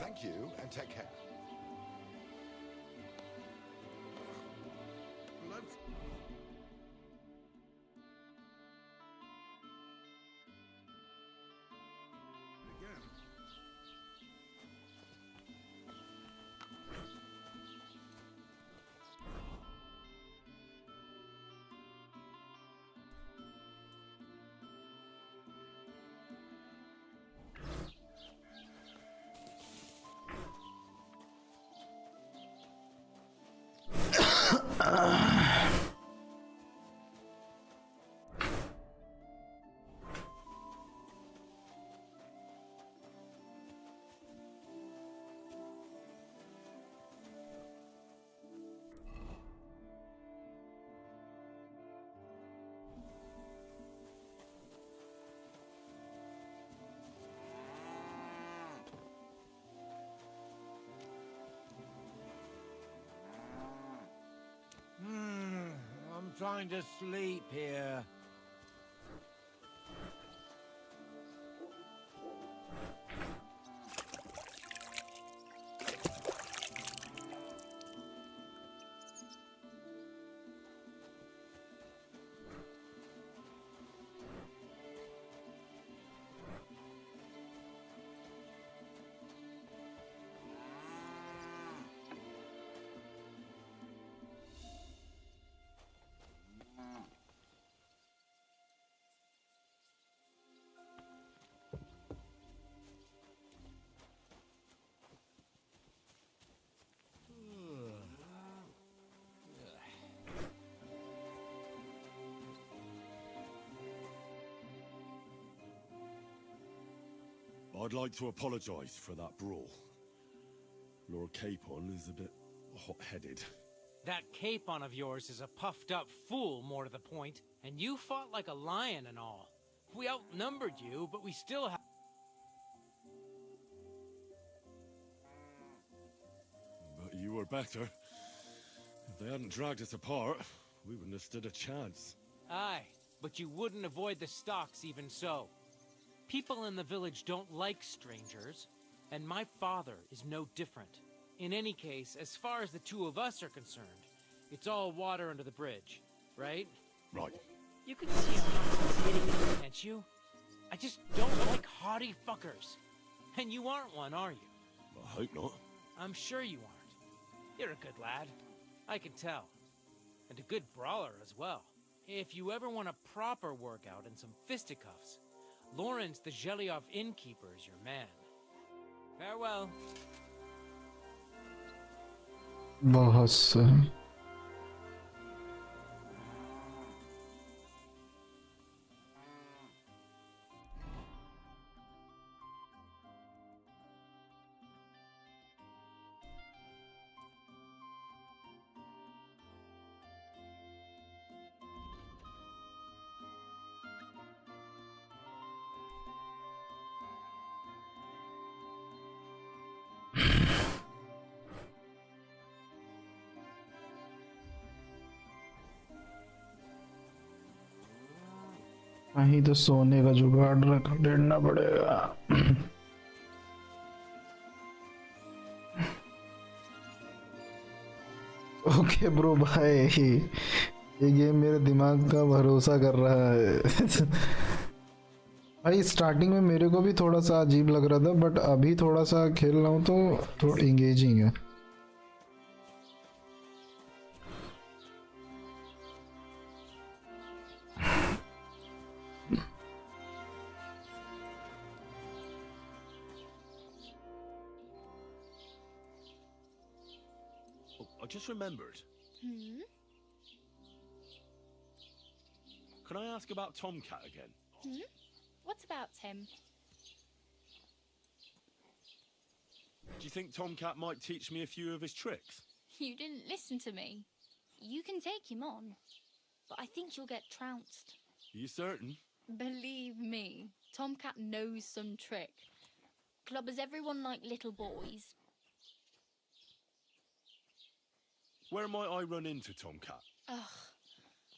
Thank you, and take care. I'm trying to sleep here. I'd like to apologize for that brawl. Lord Capon is a bit hot-headed. That Capon of yours is a puffed up fool, more to the point, and you fought like a lion and all. We outnumbered you, but we still have... But you were better. If they hadn't dragged us apart, we wouldn't have stood a chance. Aye, but you wouldn't avoid the stocks even so. People in the village don't like strangers, and my father is no different. In any case, as far as the two of us are concerned, it's all water under the bridge, right? Right. You can see I'm not kidding, can't you? I just don't like haughty fuckers. And you aren't one, are you? I hope not. I'm sure you aren't. You're a good lad. I can tell. And a good brawler as well. If you ever want a proper workout and some fisticuffs, Lawrence the Zhelyov innkeeper is your man. Farewell. बहुत सही. कहीं तो सोने का जुगाड़ रख लेना पड़ेगा. ओके ब्रो भाई, ये गेम मेरे दिमाग का भरोसा कर रहा है. भाई स्टार्टिंग में मेरे को भी थोड़ा सा अजीब लग रहा था, बट अभी थोड़ा सा खेल रहा हूँ तो थोड़ा इंगेजिंग है. I just remembered. Hmm? Can I ask about Tomcat again? Hmm? What about him? Do you think Tomcat might teach me a few of his tricks? You didn't listen to me. You can take him on, but I think you'll get trounced. Are you certain? Believe me, Tomcat knows some trick. Clubbers everyone like little boys. Where might I run into Tomcat? Ugh.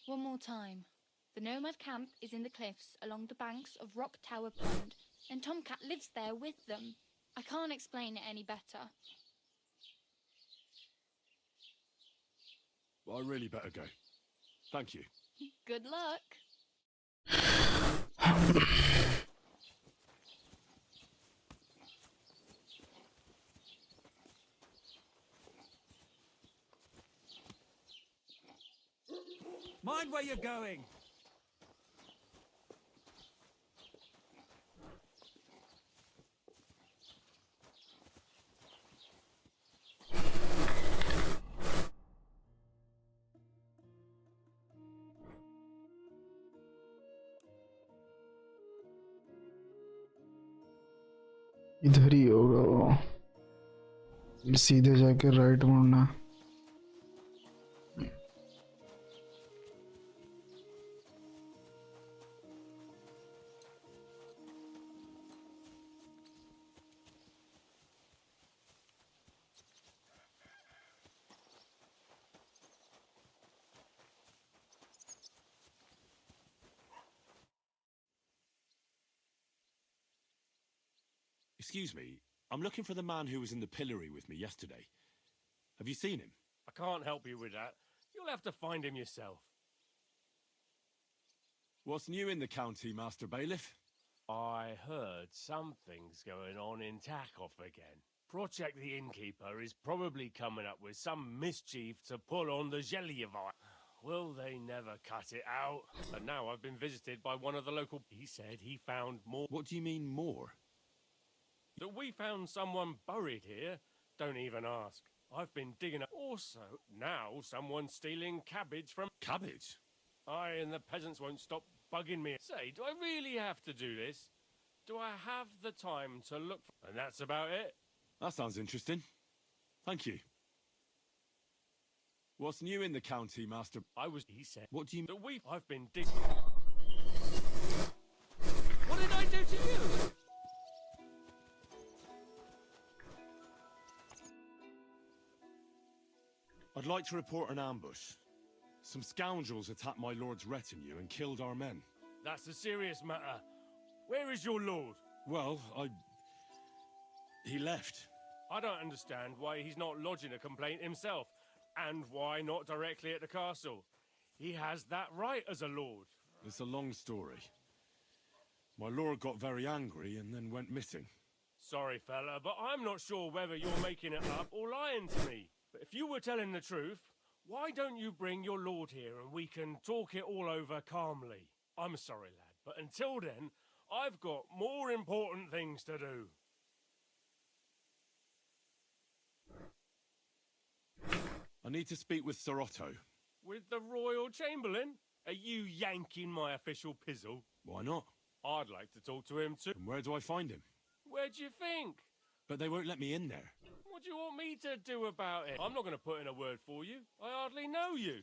One more time. The nomad camp is in the cliffs along the banks of Rock Tower Pond, and Tomcat lives there with them. I can't explain it any better. Well, I really better go. Thank you. Good luck. Mind where you're going. इधर ही होगा वो, फिर सीधे जाके right मुड़ना। Excuse me, I'm looking for the man who was in the pillory with me yesterday. Have you seen him? I can't help you with that. You'll have to find him yourself. What's new in the county, Master Bailiff? I heard something's going on in Takoff again. Project the Innkeeper is probably coming up with some mischief to pull on the Zhelyevite. Will they never cut it out? And now I've been visited by one of the local... He said he found more... What do you mean, more? That we found someone buried here? Don't even ask. I've been digging up... Also, now someone's stealing cabbage from... Cabbage? Aye, and the peasants won't stop bugging me. Say, do I really have to do this? Do I have the time to look for... And that's about it. That sounds interesting. Thank you. What's new in the county, Master? He said... What do you... That I've been digging... What did I do to you? I'd like to report an ambush. Some scoundrels attacked my lord's retinue and killed our men. That's a serious matter. Where is your lord? Well, he left. I don't understand why he's not lodging a complaint himself, and why not directly at the castle. He has that right as a lord. It's a long story. My lord got very angry and then went missing. Sorry, fella, but I'm not sure whether you're making it up or lying to me. But if you were telling the truth, why don't you bring your lord here and we can talk it all over calmly? I'm sorry, lad, but until then, I've got more important things to do. I need to speak with Sir Otto. With the Royal Chamberlain? Are you yanking my official pizzle? Why not? I'd like to talk to him too. And where do I find him? Where do you think? But they won't let me in there. What do you want me to do about it? I'm not going to put in a word for you. I hardly know you.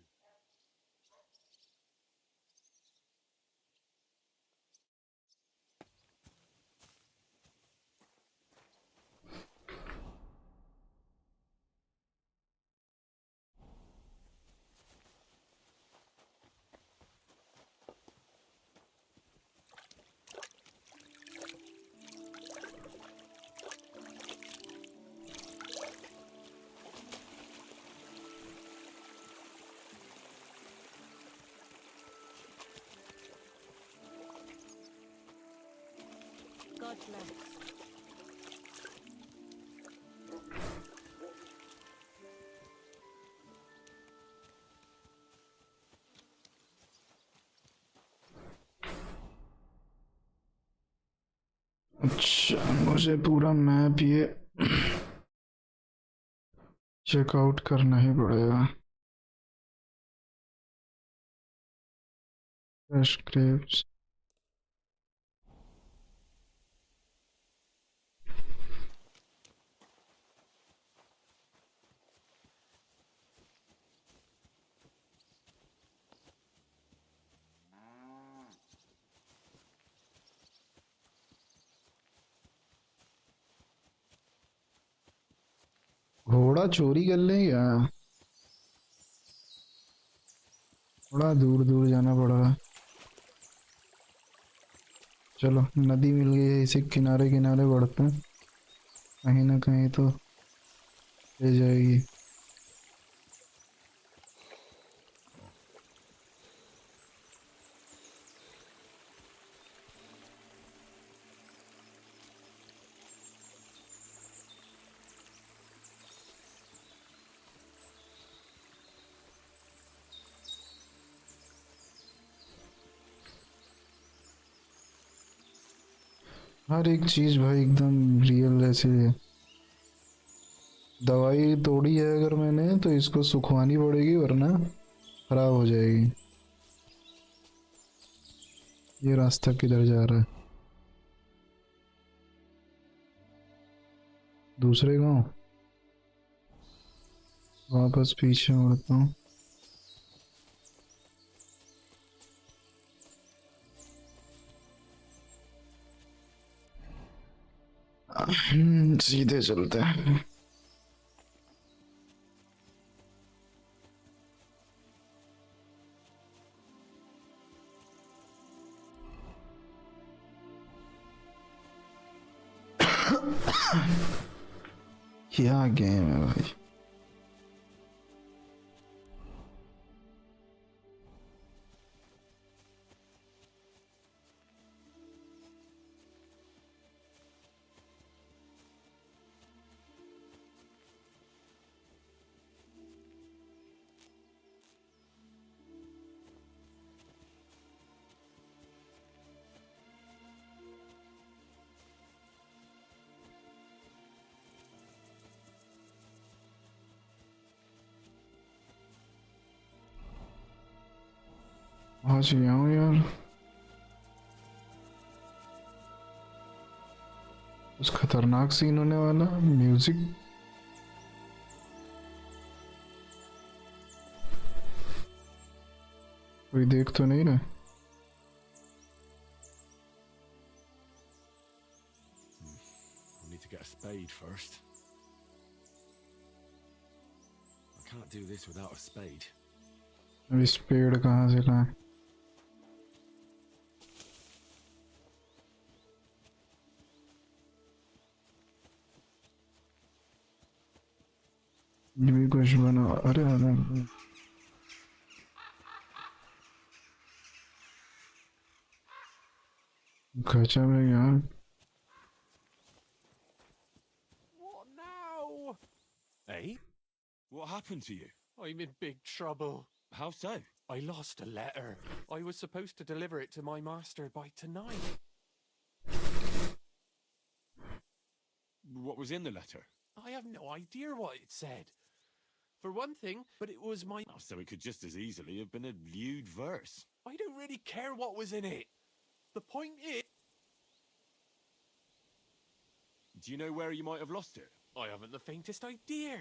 God bless. अच्छा, मुझे पूरा map ये checkout करना ही पड़ेगा। Fresh Graves, घोड़ा चोरी कर ले क्या? थोड़ा दूर दूर जाना पड़ेगा। चलो, नदी मिल गई है, इसी किनारे किनारे बढ़ते हैं, कहीं ना कहीं तो ले जाएगी। हर एक चीज भाई एकदम रियल ऐसे है। दवाई तोड़ी है अगर मैंने तो इसको सुखवानी पड़ेगी वरना खराब हो जाएगी। ये रास्ता किधर जा रहा है? दूसरे गांव वापस पीछे मुड़ता हूँ। सीधे चलते हैं। क्या गेम है भाई। पहुंच गया हूँ यार। कुछ खतरनाक सीन होने वाला। म्यूजिक कोई देख तो नहीं रहा। I need to get a spade first. I can't do this without a spade. अभी स्पेड कहाँ से लाए? ये भी कुछ बना। अरे अरे गजब है यार। What now? Eh? What happened to you? I'm in big trouble. How so? I lost a letter. I was supposed to deliver it to my master by tonight. What was in the letter? I have no idea what it said. For one thing, but it was my... Oh, so it could just as easily have been a lewd verse. I don't really care what was in it. The point is... Do you know where you might have lost it? I haven't the faintest idea.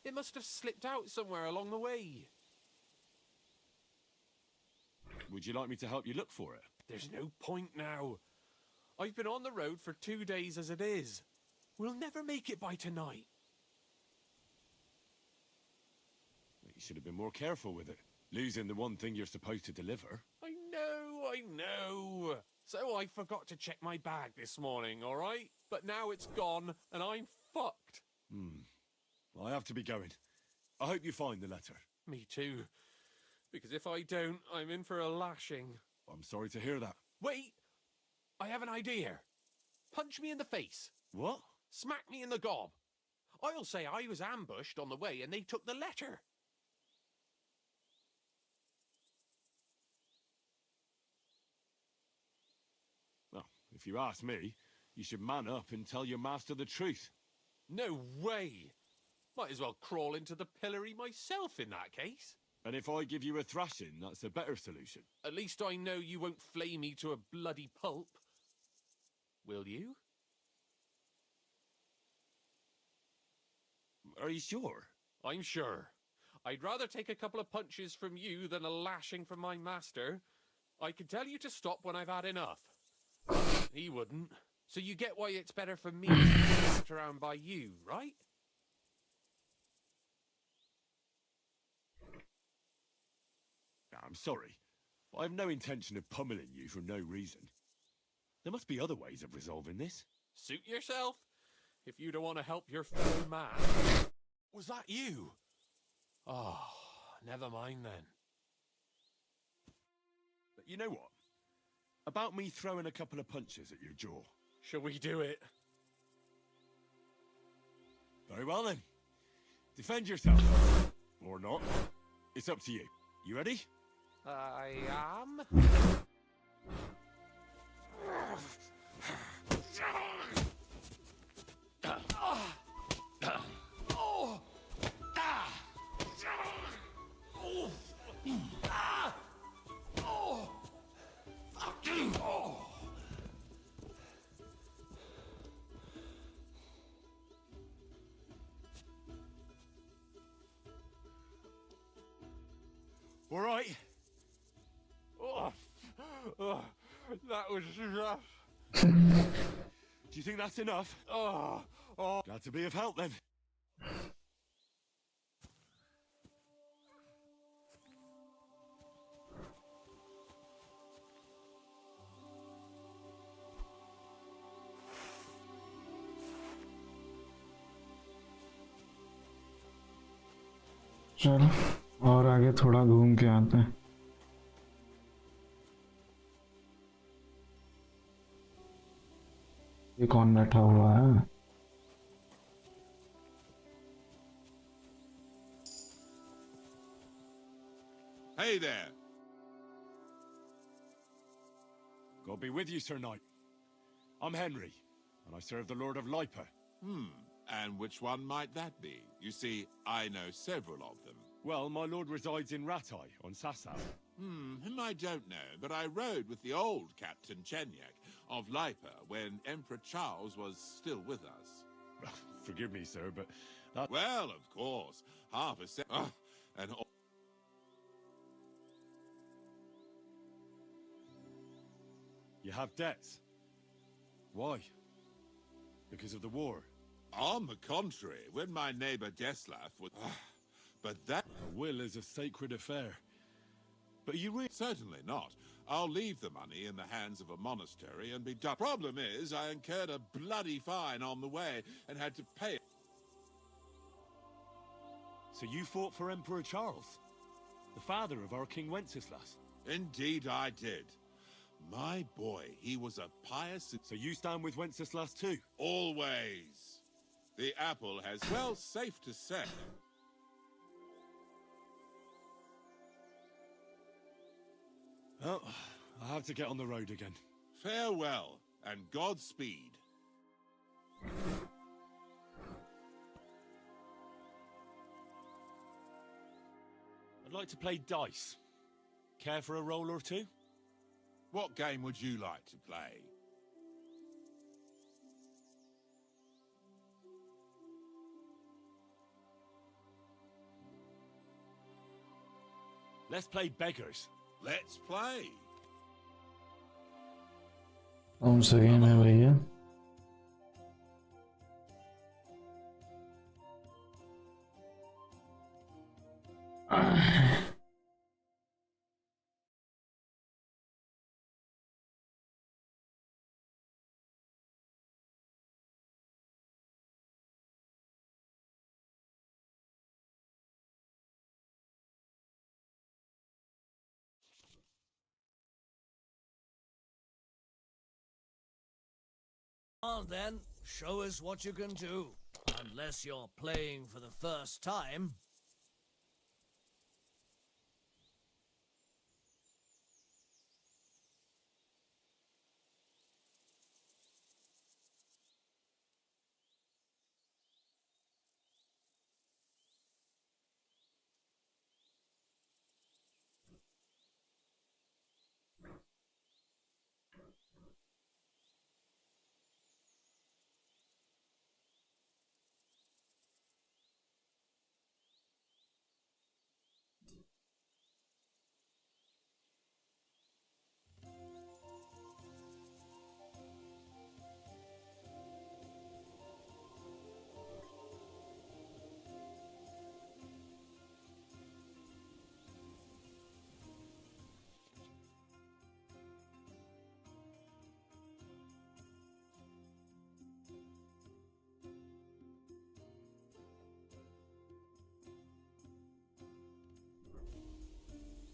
It must have slipped out somewhere along the way. Would you like me to help you look for it? There's no point now. I've been on the road for 2 days as it is. We'll never make it by tonight. You should have been more careful with it. Losing the one thing you're supposed to deliver. I know. So I forgot to check my bag this morning, all right? But now it's gone, and I'm fucked. I have to be going. I hope you find the letter. Me too. Because if I don't, I'm in for a lashing. I'm sorry to hear that. Wait! I have an idea. Punch me in the face. What? Smack me in the gob. I'll say I was ambushed on the way and they took the letter. Well, if you ask me, you should man up and tell your master the truth. No way! Might as well crawl into the pillory myself in that case. And if I give you a thrashing, that's a better solution. At least I know you won't flay me to a bloody pulp. Will you? Are you sure? I'm sure. I'd rather take a couple of punches from you than a lashing from my master. I can tell you to stop when I've had enough. He wouldn't. So you get why it's better for me to be kept around by you, right? I'm sorry. I have no intention of pummeling you for no reason. There must be other ways of resolving this. Suit yourself. If you don't want to help your fellow man. Was that you? Oh, never mind then. But you know what? About me throwing a couple of punches at your jaw. Shall we do it? Very well then. Defend yourself. Or not. It's up to you. You ready? I am. All right? Oh, oh, that was rough. Do you think that's enough? Oh, oh. Glad to be of help then. चलो और आगे थोड़ा घूम के आते हैं। ये कौन बैठा हुआ है? Hey there. God be with you, Sir Knight. I'm Henry, and I serve the Lord of Lipa. And which one might that be? You see, I know several of them. Well, my lord resides in Ratai, on Sasau. Him I don't know, but I rode with the old Captain Chenyak of Lipa when Emperor Charles was still with us. Forgive me, sir, but that... Well, of course, half a and You have debts. Why? Because of the war? on the contrary, when my neighbor Deslav was... but that... A will is a sacred affair. But you really... Certainly not. I'll leave the money in the hands of a monastery and be done. Problem is, I incurred a bloody fine on the way and had to pay it. So you fought for Emperor Charles, the father of our King Wenceslas? Indeed I did. My boy, he was a pious... So you stand with Wenceslas too? Always. The apple has... Well, safe to say. Well, I have to get on the road again. Farewell, and Godspeed. I'd like to play dice. Care for a roll or two? What game would you like to play? Let's play beggars. Let's play. कौन सा game है भैया? On then, show us what you can do. Unless you're playing for the first time.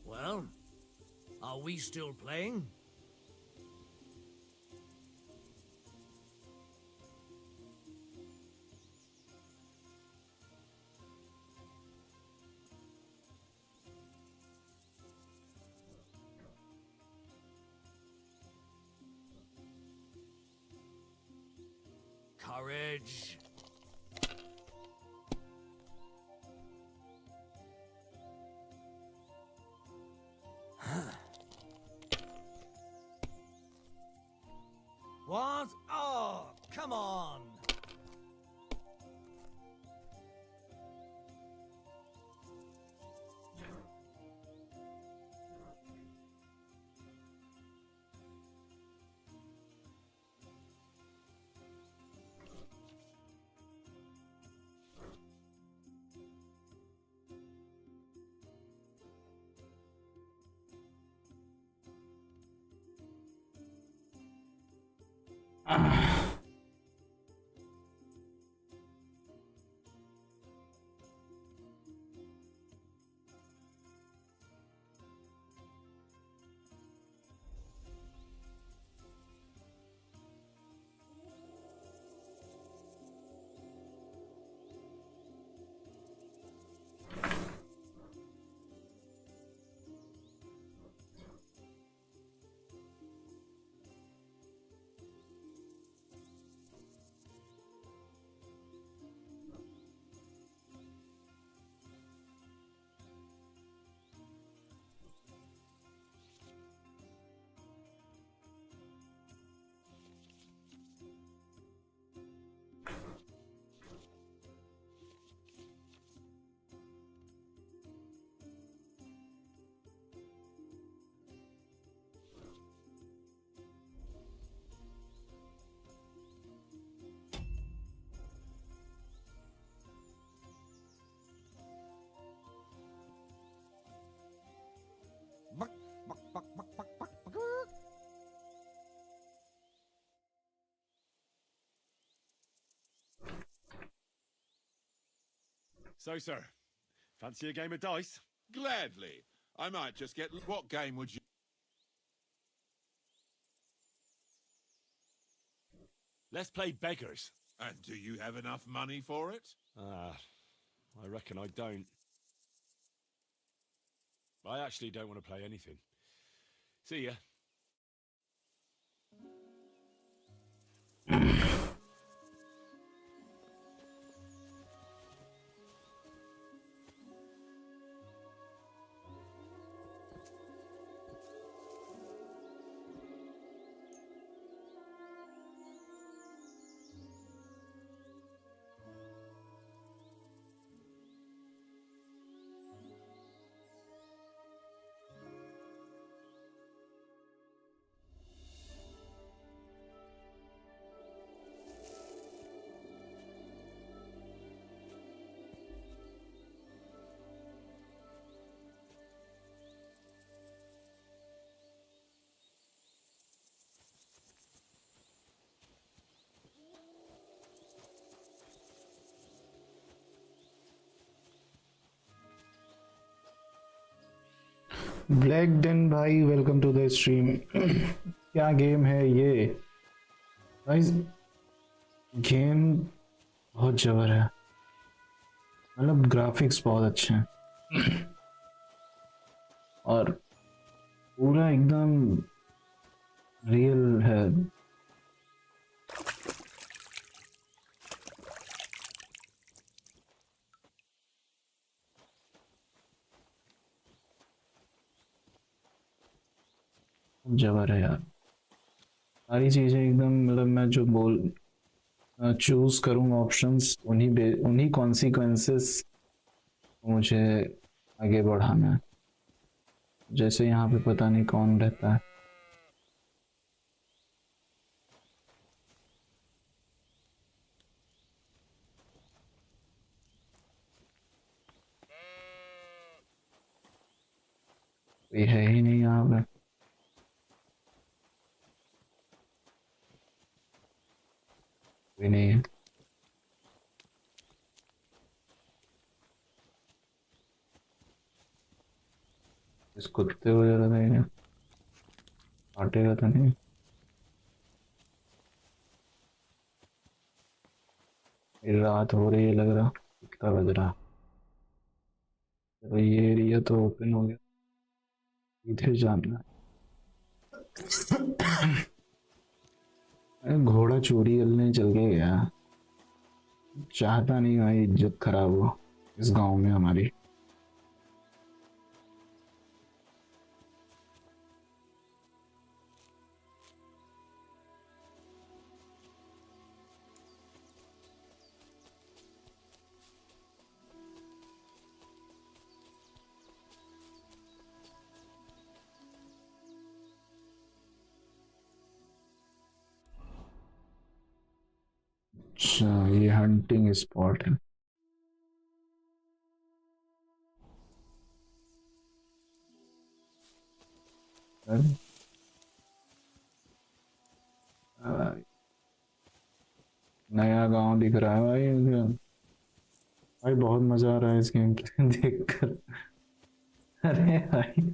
Well, are we still playing? Courage. What? Oh, come on! So, sir, fancy a game of dice? Gladly. I might just get... What game would you... Let's play beggars. And do you have enough money for it? I reckon I don't. I actually don't want to play anything. See ya. Black den भाई welcome to the stream. क्या game है ये guys? Game बहुत जबर है, मतलब graphics बहुत अच्छे हैं और पूरा एकदम रियल है। जबर है यार, सारी चीज़ें एकदम, मतलब मैं जो चूज़ करूँगा ऑप्शंस, उन्हीं कॉन्सिक्वेंसेस मुझे आगे बढ़ाना है। जैसे यहाँ पे पता नहीं कौन रहता है। कोई है ही नहीं यहाँ पे। कोई नहीं है। इस कुत्ते को जरा नहीं काटेगा तो नहीं? रात हो रही है लग रहा, कितना बज रहा? तो ये एरिया तो ओपन हो गया, इधर जाना है। घोड़ा चोरी करने चल के गया, चाहता नहीं भाई इज्जत खराब हो इस गांव में हमारी। अच्छा, ये हंटिंग स्पॉट है। नया गांव दिख रहा है भाई मुझे। भाई बहुत मजा आ रहा है इस गेम प्ले देखकर। अरे भाई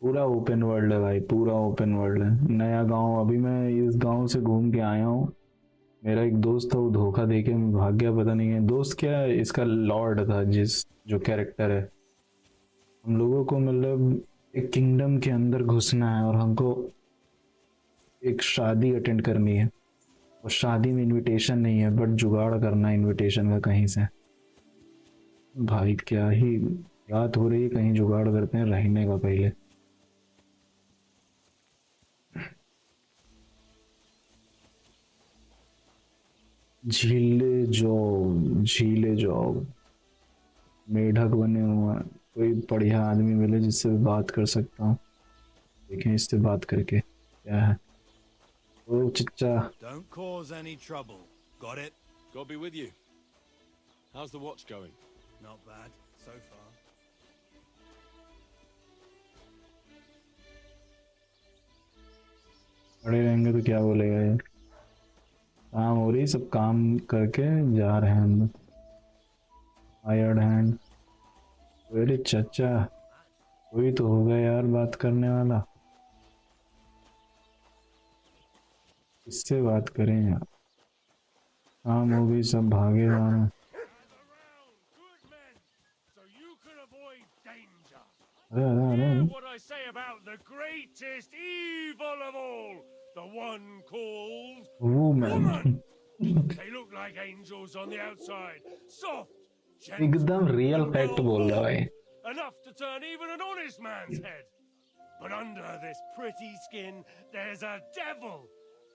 पूरा ओपन वर्ल्ड है भाई, पूरा ओपन वर्ल्ड है। नया गांव, अभी मैं इस गांव से घूम के आया हूँ। मेरा एक दोस्त था, वो धोखा देके भाग गया, पता नहीं है दोस्त क्या, इसका लॉर्ड था जो कैरेक्टर है। हम लोगों को मतलब एक किंगडम के अंदर घुसना है और हमको एक शादी अटेंड करनी है, और शादी में इनविटेशन नहीं है, बट जुगाड़ करना है इनविटेशन का कहीं से। भाई क्या ही रात हो रही है, कहीं जुगाड़ करते हैं रहने का पहले। झीले जो मेढक बने हुए हैं, कोई बढ़िया आदमी मिले जिससे भी बात कर सकता हूँ। देखें इससे बात करके क्या है। ओ चिच्चा, Don't cause any trouble. Got it? God be with you. How's the watch going? Not bad, so far. खड़े रहेंगे तो क्या बोलेगा ये? काम हो रही, सब काम करके जा रहे हैं अंदर। Hired hand. अरे चचा, कोई तो होगा यार बात करने वाला, किससे बात करें यार। काम हो गई, सब भागे जा रहे हैं। अरे अरे अरे Hear अरे। what I say about the greatest evil of all, the one called women. woman. They look like angels on the outside, soft, gentle, एकदम रियल and फैक्ट well बोल रहा भाई। formed, enough to turn even an honest man's head. But under this pretty skin, there's a devil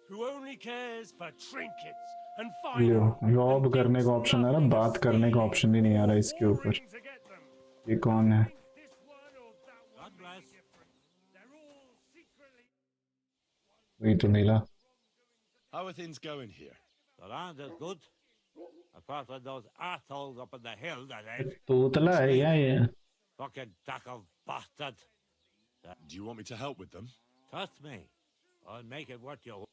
who only cares for trinkets and Leo, finery robe and करने thinks का option आ रहा, nothing of बात करने का stealing option ही नहीं आ or रहा इसके ऊपर। whoring to get them. ये कौन है? This one or that one may be different. They're all secretly. वही तो नीला। How are things going here? The land is good. Apart from those assholes up in the hill that ain't. तोतला है क्या ये? Fucking tackle bastard. Do you want me to help with them? Trust me. I'll make it worth your.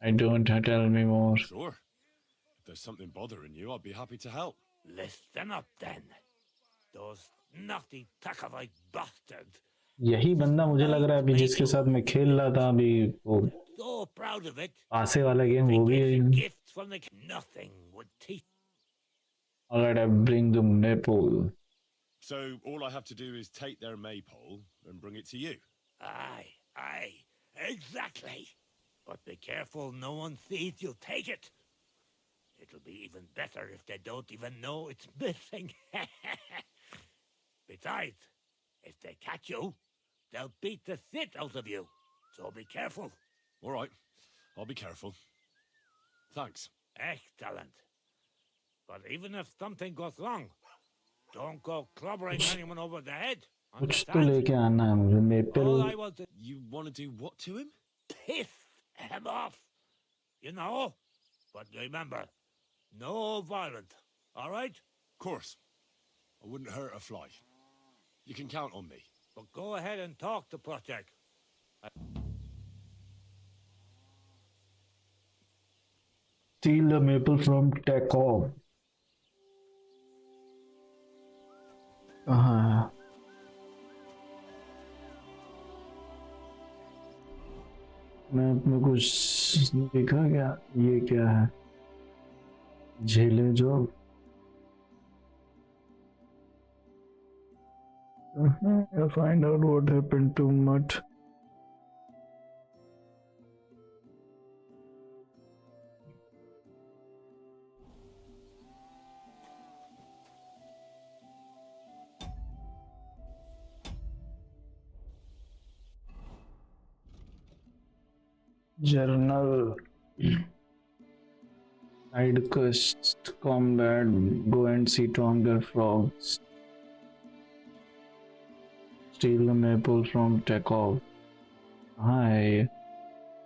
I don't, tell me more. Sure. If there's something bothering you, I'd be happy to help. Listen up then. Those naughty tackle-like bastards. यही बंदा मुझे लग रहा है अभी जिसके साथ मैं खेल रहा था अभी, वो So proud of it. पासे वाला गेम, वो भी। Gifts from the nothing would teach. Alright, I bring the maypole. So all I have to do is take their maypole and bring it to you. Aye, exactly. But be careful no one sees you take it. It'll be even better if they don't even know it's missing. Besides, if they catch you, they'll beat the shit out of you. So be careful. All right, I'll be careful. Thanks. Excellent. But even if something goes wrong, don't go clobbering anyone over the head. कुछ तो लेके आना है मुझे, All I maple. want to You want to do what to him? piss him off. You know? But remember, no violence. All right? Of course. I wouldn't hurt a fly. You can count on me. But go ahead and talk to Project. Steal the maple from Tekov. कहाँ है? Map में कुछ दिखा क्या? ये क्या है? झेले जो I find out what happened to Mutt. Journal. Side quest combat. Go and see Tonga frogs. Steal the maple from Tekov. हाँ है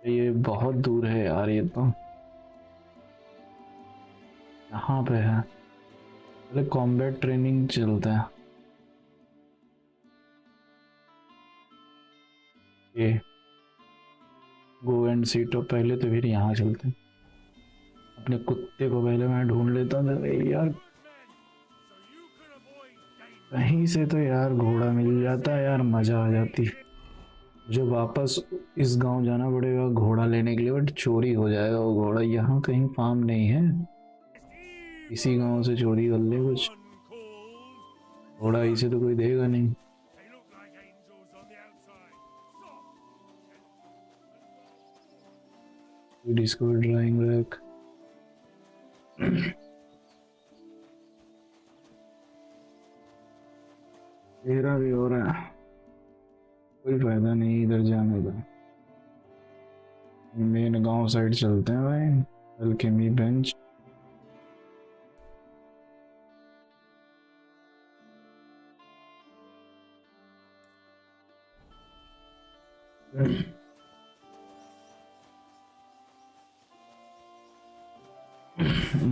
ये बहुत दूर है यार, ये तो यहाँ पे है। पहले कॉम्बैट ट्रेनिंग चलता है। ये गो एंड सी तो पहले तो फिर यहाँ चलते हैं। अपने कुत्ते को पहले मैं ढूंढ लेता हूँ यार, कहीं से तो यार घोड़ा मिल जाता है यार, मजा आ जाती। मुझे वापस इस गांव जाना पड़ेगा घोड़ा लेने के लिए, बट चोरी हो जाएगा वो घोड़ा। यहाँ कहीं फार्म नहीं है, इसी गांव से चोरी कर ले कुछ। घोड़ा इसे तो कोई देगा नहीं। Discover drawing rack. तेरा भी हो रहा है, कोई फायदा नहीं इधर जाने का। मेन गांव साइड चलते हैं भाई। Alchemy bench.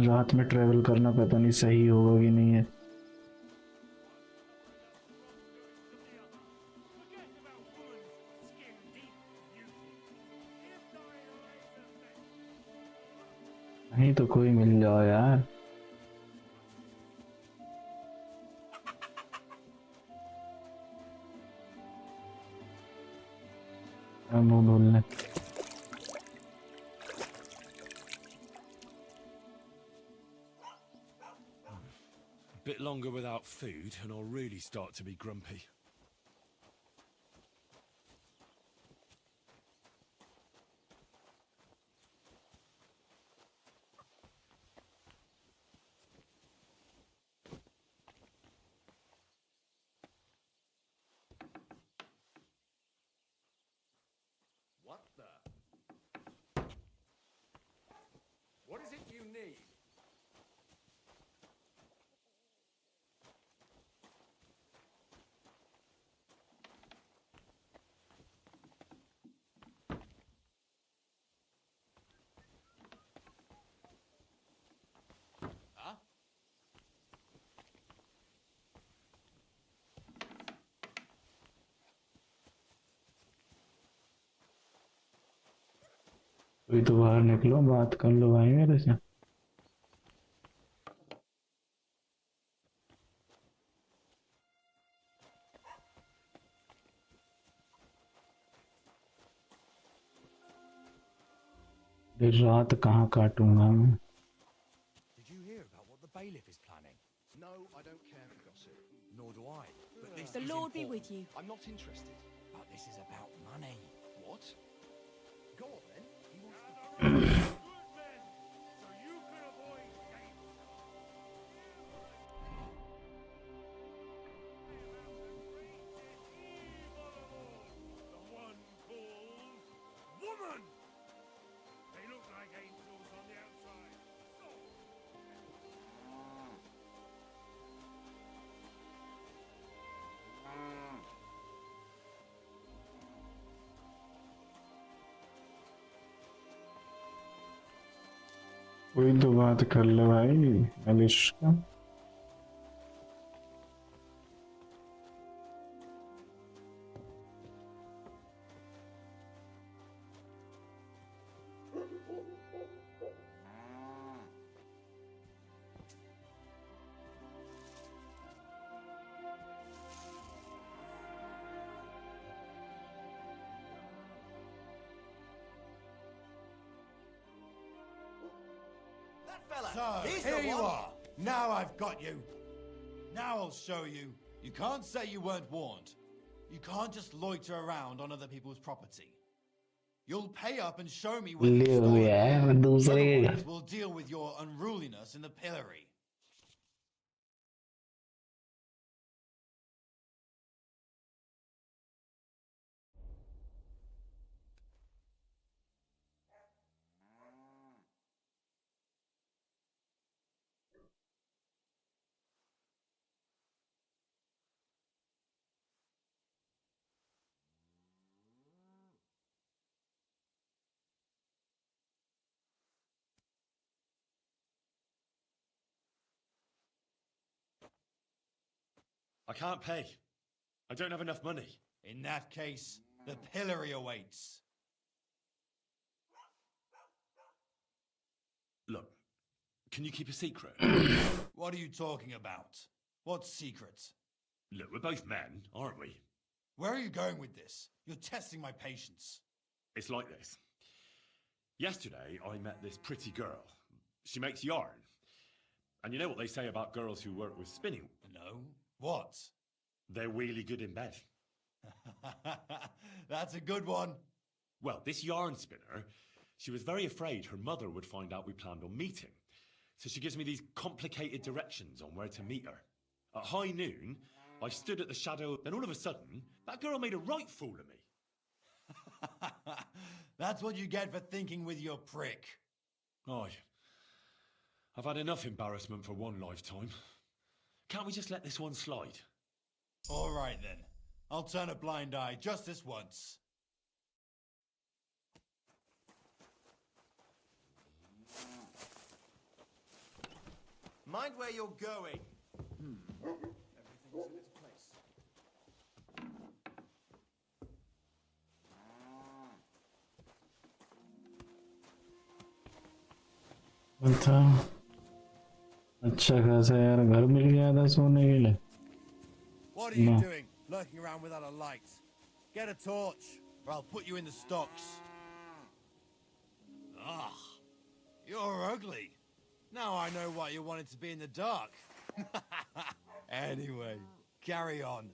रात में ट्रेवल करना पता नहीं सही होगा कि नहीं है। नहीं तो कोई मिल जाओ यार। मुंह बोलने Bit longer without food, and I'll really start to be grumpy. What the? What is it you need? Huh? कोई तो बाहर निकलो, बात कर लो भाई मेरे से। देर रात कहाँ काटूंगा मैं। Did you hear about what the bailiff is planning? No, I don't care for gossip. Nor do I. But this The is Lord be important. with you. I'm not interested. But this is about money. What? Go on then. He wants to... So you can avoid danger. The one called woman. They look like angels on the outside. कोई तो बात कर लो भाई अलिश्का। So, here you are. Now I've got you. Now I'll show you. You can't say you weren't warned. You can't just loiter around on other people's property. You'll pay up and show me where you stole it. Otherwise, we'll deal with your unruliness in the pillory. I can't pay. I don't have enough money. In that case, the pillory awaits. Look, can you keep a secret? What are you talking about? What secret? Look, we're both men, aren't we? Where are you going with this? You're testing my patience. It's like this. Yesterday, I met this pretty girl. She makes yarn. And you know what they say about girls who work with spinning? No. What? They're really good in bed. That's a good one. Well, this yarn spinner, she was very afraid her mother would find out we planned on meeting. So she gives me these complicated directions on where to meet her. At high noon, I stood at the shadow, then all of a sudden, that girl made a right fool of me. That's what you get for thinking with your prick. I've had enough embarrassment for one lifetime. Can't we just let this one slide? All right then. I'll turn a blind eye just this once. Mind where you're going. Everything's in its place. था अच्छा खासा यार घर मिल गया था सोने के लिए. What are you doing, lurking around without a light? Get a torch, or I'll put you in the stocks. Ugh, you're ugly. Now I know why you wanted to be in the dark. Anyway, carry on.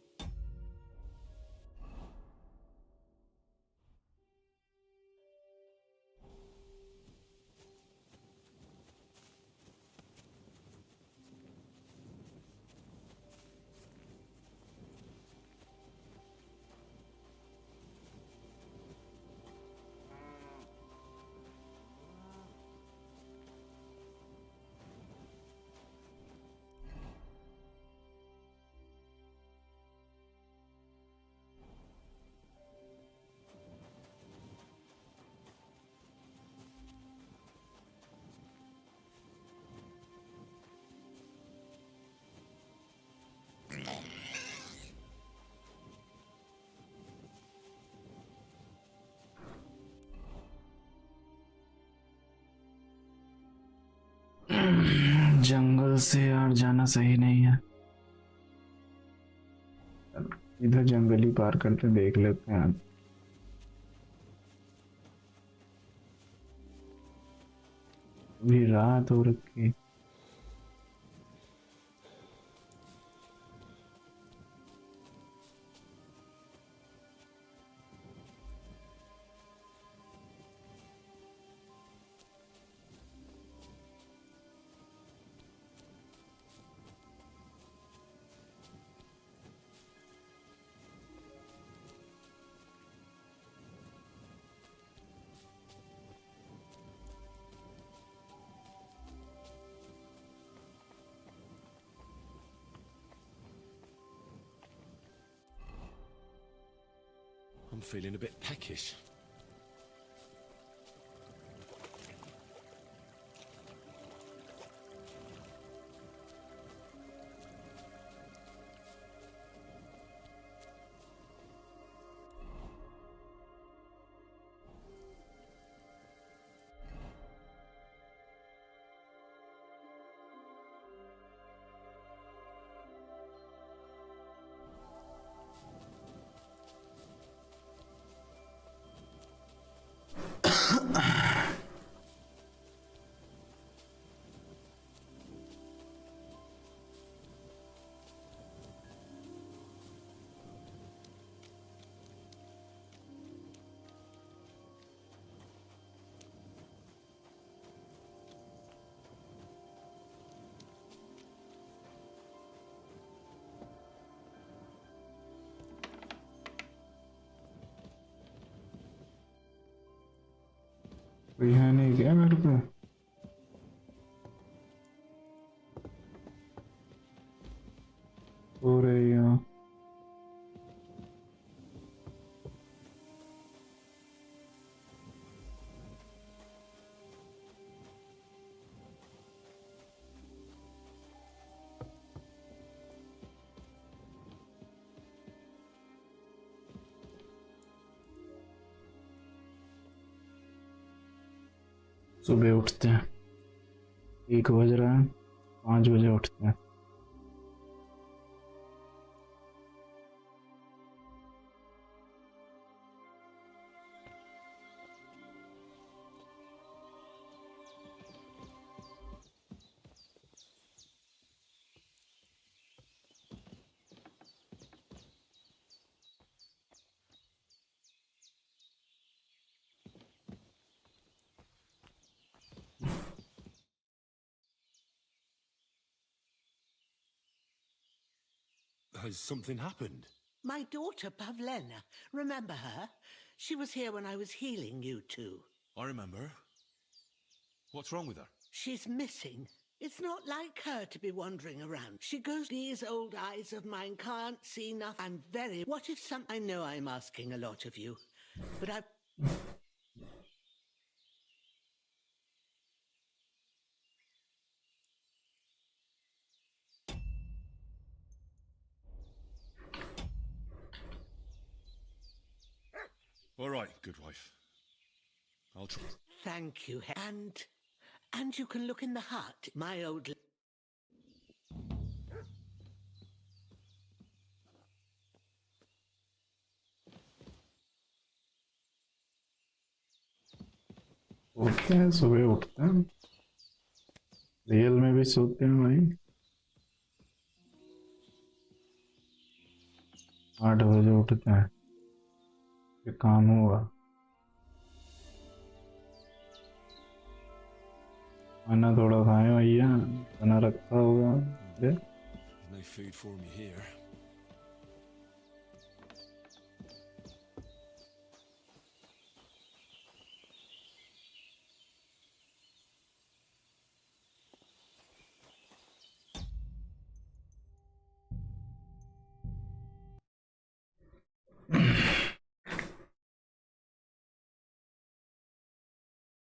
जंगल से यार जाना सही नहीं है. इधर जंगल ही पार करते देख लेते हैं. अभी रात हो रखी. I'm feeling a bit peckish. यहाँ नहीं गया मेरे को. हो रही है. सुबह उठते हैं. 1 बज रहा है. 5 बजे उठते हैं. Has something happened? My daughter, Pavlena. Remember her? She was here when I was healing you two. I remember. What's wrong with her? She's missing. It's not like her to be wandering around. She goes, these old eyes of mine can't see nothing. I'm very... What if some... I know I'm asking a lot of you, but I've... All right, good wife. I'll try. Thank you. And you can look in the hut. My old... उठते हैं सुबह उठते हैं real में भी सोते हैं भाई 8 बजे उठते हैं फिर काम होगा खाना थोड़ा खाए भैया बना रखा होगा No food for me here.